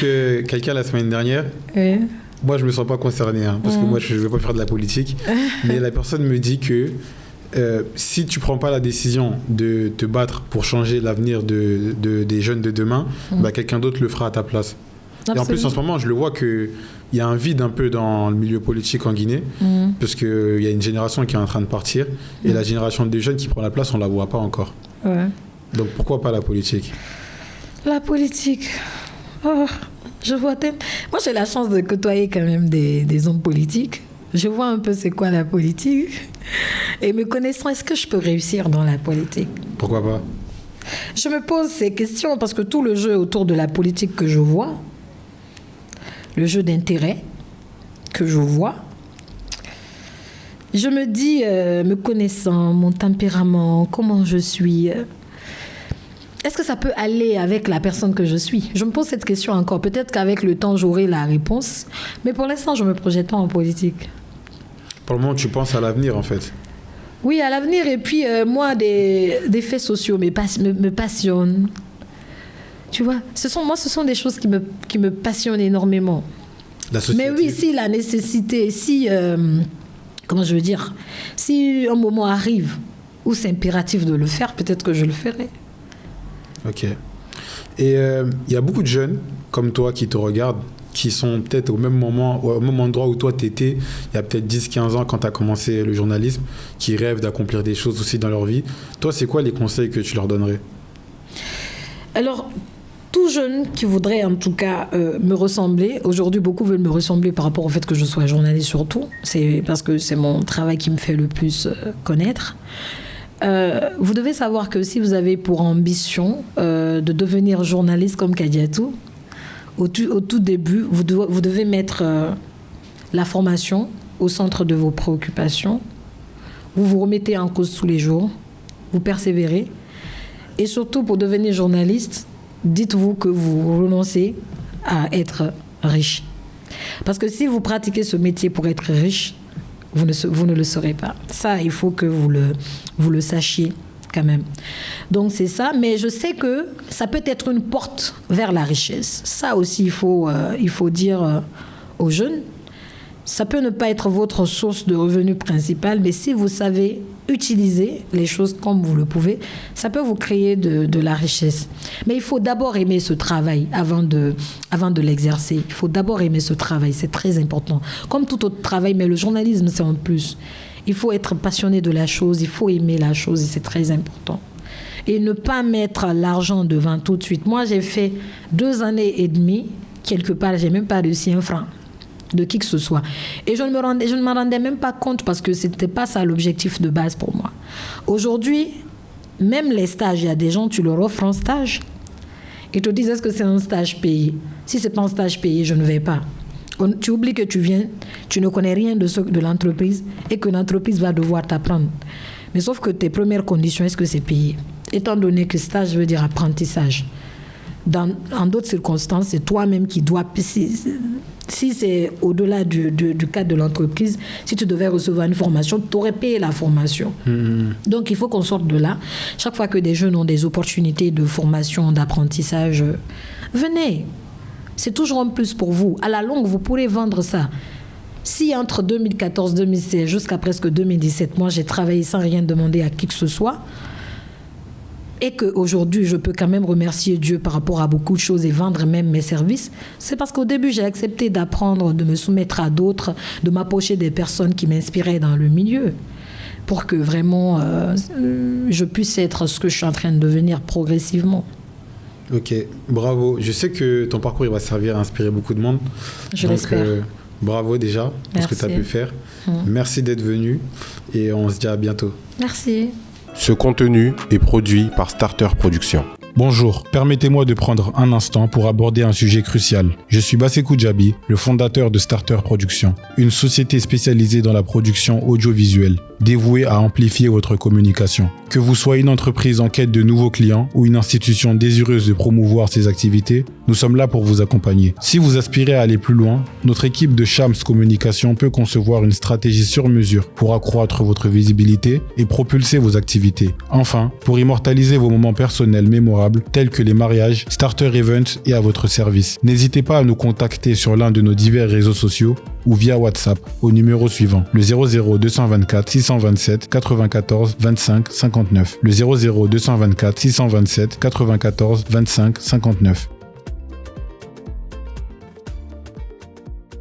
quelqu'un la semaine dernière. Oui. Moi, je me sens pas concerné, parce que moi, je ne vais pas faire de la politique. Mais la personne me dit que si tu prends pas la décision de te battre pour changer l'avenir des jeunes de demain, quelqu'un d'autre le fera à ta place. Absolument. Et en plus, en ce moment, je le vois qu'il y a un vide un peu dans le milieu politique en Guinée, parce qu'il y a une génération qui est en train de partir, et la génération des jeunes qui prend la place, on ne la voit pas encore. Ouais. Donc pourquoi pas la politique? La politique, je vois moi j'ai la chance de côtoyer quand même des hommes politiques. Je vois un peu c'est quoi la politique. Et me connaissant, est-ce que je peux réussir dans la politique? Pourquoi pas? Je me pose ces questions parce que tout le jeu autour de la politique que je vois, le jeu d'intérêt que je vois, je me dis, me connaissant, mon tempérament, comment je suis... est-ce que ça peut aller avec la personne que je suis? Je me pose cette question encore. Peut-être qu'avec le temps, j'aurai la réponse. Mais pour l'instant, je ne me projette pas en politique. Pour le moment, tu penses à l'avenir, en fait. Oui, à l'avenir. Et puis, moi, des faits sociaux me passionnent. Tu vois, ce sont des choses qui me passionnent énormément. Mais oui, si la nécessité, si un moment arrive où c'est impératif de le faire, peut-être que je le ferai. Ok. Et il y a beaucoup de jeunes comme toi qui te regardent, qui sont peut-être au même endroit où toi t'étais, il y a peut-être 10-15 ans quand tu as commencé le journalisme, qui rêvent d'accomplir des choses aussi dans leur vie. Toi, c'est quoi les conseils que tu leur donnerais? Alors, tout jeune qui voudrait en tout cas me ressembler, aujourd'hui beaucoup veulent me ressembler par rapport au fait que je sois journaliste surtout, c'est parce que c'est mon travail qui me fait le plus connaître. Vous devez savoir que si vous avez pour ambition de devenir journaliste comme Kadiatou, au tout début, vous devez mettre la formation au centre de vos préoccupations. Vous vous remettez en cause tous les jours, vous persévérez. Et surtout, pour devenir journaliste, dites-vous que vous renoncez à être riche. Parce que si vous pratiquez ce métier pour être riche, vous ne le serez pas. Ça, il faut que vous le sachiez quand même. Donc c'est ça, mais je sais que ça peut être une porte vers la richesse. Ça aussi, il faut dire aux jeunes, ça peut ne pas être votre source de revenus principale, mais si vous savez utiliser les choses comme vous le pouvez, ça peut vous créer de la richesse. Mais il faut d'abord aimer ce travail avant de l'exercer. Il faut d'abord aimer ce travail, c'est très important. Comme tout autre travail, mais le journalisme, c'est en plus. Il faut être passionné de la chose, il faut aimer la chose et c'est très important. Et ne pas mettre l'argent devant tout de suite. Moi, j'ai fait 2 années et demie, quelque part, j'ai même pas réussi un franc de qui que ce soit. Et je ne m'en rendais même pas compte parce que c'était pas ça l'objectif de base pour moi. Aujourd'hui, même les stages, il y a des gens, tu leur offres un stage. Ils te disent, est-ce que c'est un stage payé? Si c'est pas un stage payé, je ne vais pas. Tu oublies que tu viens, tu ne connais rien de l'entreprise et que l'entreprise va devoir t'apprendre. Mais sauf que tes premières conditions, est-ce que c'est payé? Étant donné que stage veut dire apprentissage. En d'autres circonstances, c'est toi-même qui dois... Si c'est au-delà du cadre de l'entreprise, si tu devais recevoir une formation, tu aurais payé la formation. Donc, il faut qu'on sorte de là. Chaque fois que des jeunes ont des opportunités de formation, d'apprentissage, venez. C'est toujours un plus pour vous. À la longue, vous pourrez vendre ça. Si entre 2014-2016 jusqu'à presque 2017, moi, j'ai travaillé sans rien demander à qui que ce soit, et qu'aujourd'hui, je peux quand même remercier Dieu par rapport à beaucoup de choses et vendre même mes services, c'est parce qu'au début, j'ai accepté d'apprendre, de me soumettre à d'autres, de m'approcher des personnes qui m'inspiraient dans le milieu, pour que vraiment, je puisse être ce que je suis en train de devenir progressivement. Ok, bravo. Je sais que ton parcours il va servir à inspirer beaucoup de monde. Je l'espère. Bravo déjà pour ce que tu as pu faire. Merci d'être venu et on se dit à bientôt. Merci. Ce contenu est produit par Starter Productions. Bonjour, permettez-moi de prendre un instant pour aborder un sujet crucial. Je suis Bassekou Djabi, le fondateur de Starter Productions, une société spécialisée dans la production audiovisuelle, dévouée à amplifier votre communication. Que vous soyez une entreprise en quête de nouveaux clients ou une institution désireuse de promouvoir ses activités, nous sommes là pour vous accompagner. Si vous aspirez à aller plus loin, notre équipe de Shams Communication peut concevoir une stratégie sur mesure pour accroître votre visibilité et propulser vos activités. Enfin, pour immortaliser vos moments personnels mémorables tels que les mariages, Starter Events est à votre service. N'hésitez pas à nous contacter sur l'un de nos divers réseaux sociaux ou via WhatsApp au numéro suivant, le 00 224 627 94 25 59. Le 00 224 627 94 25 59.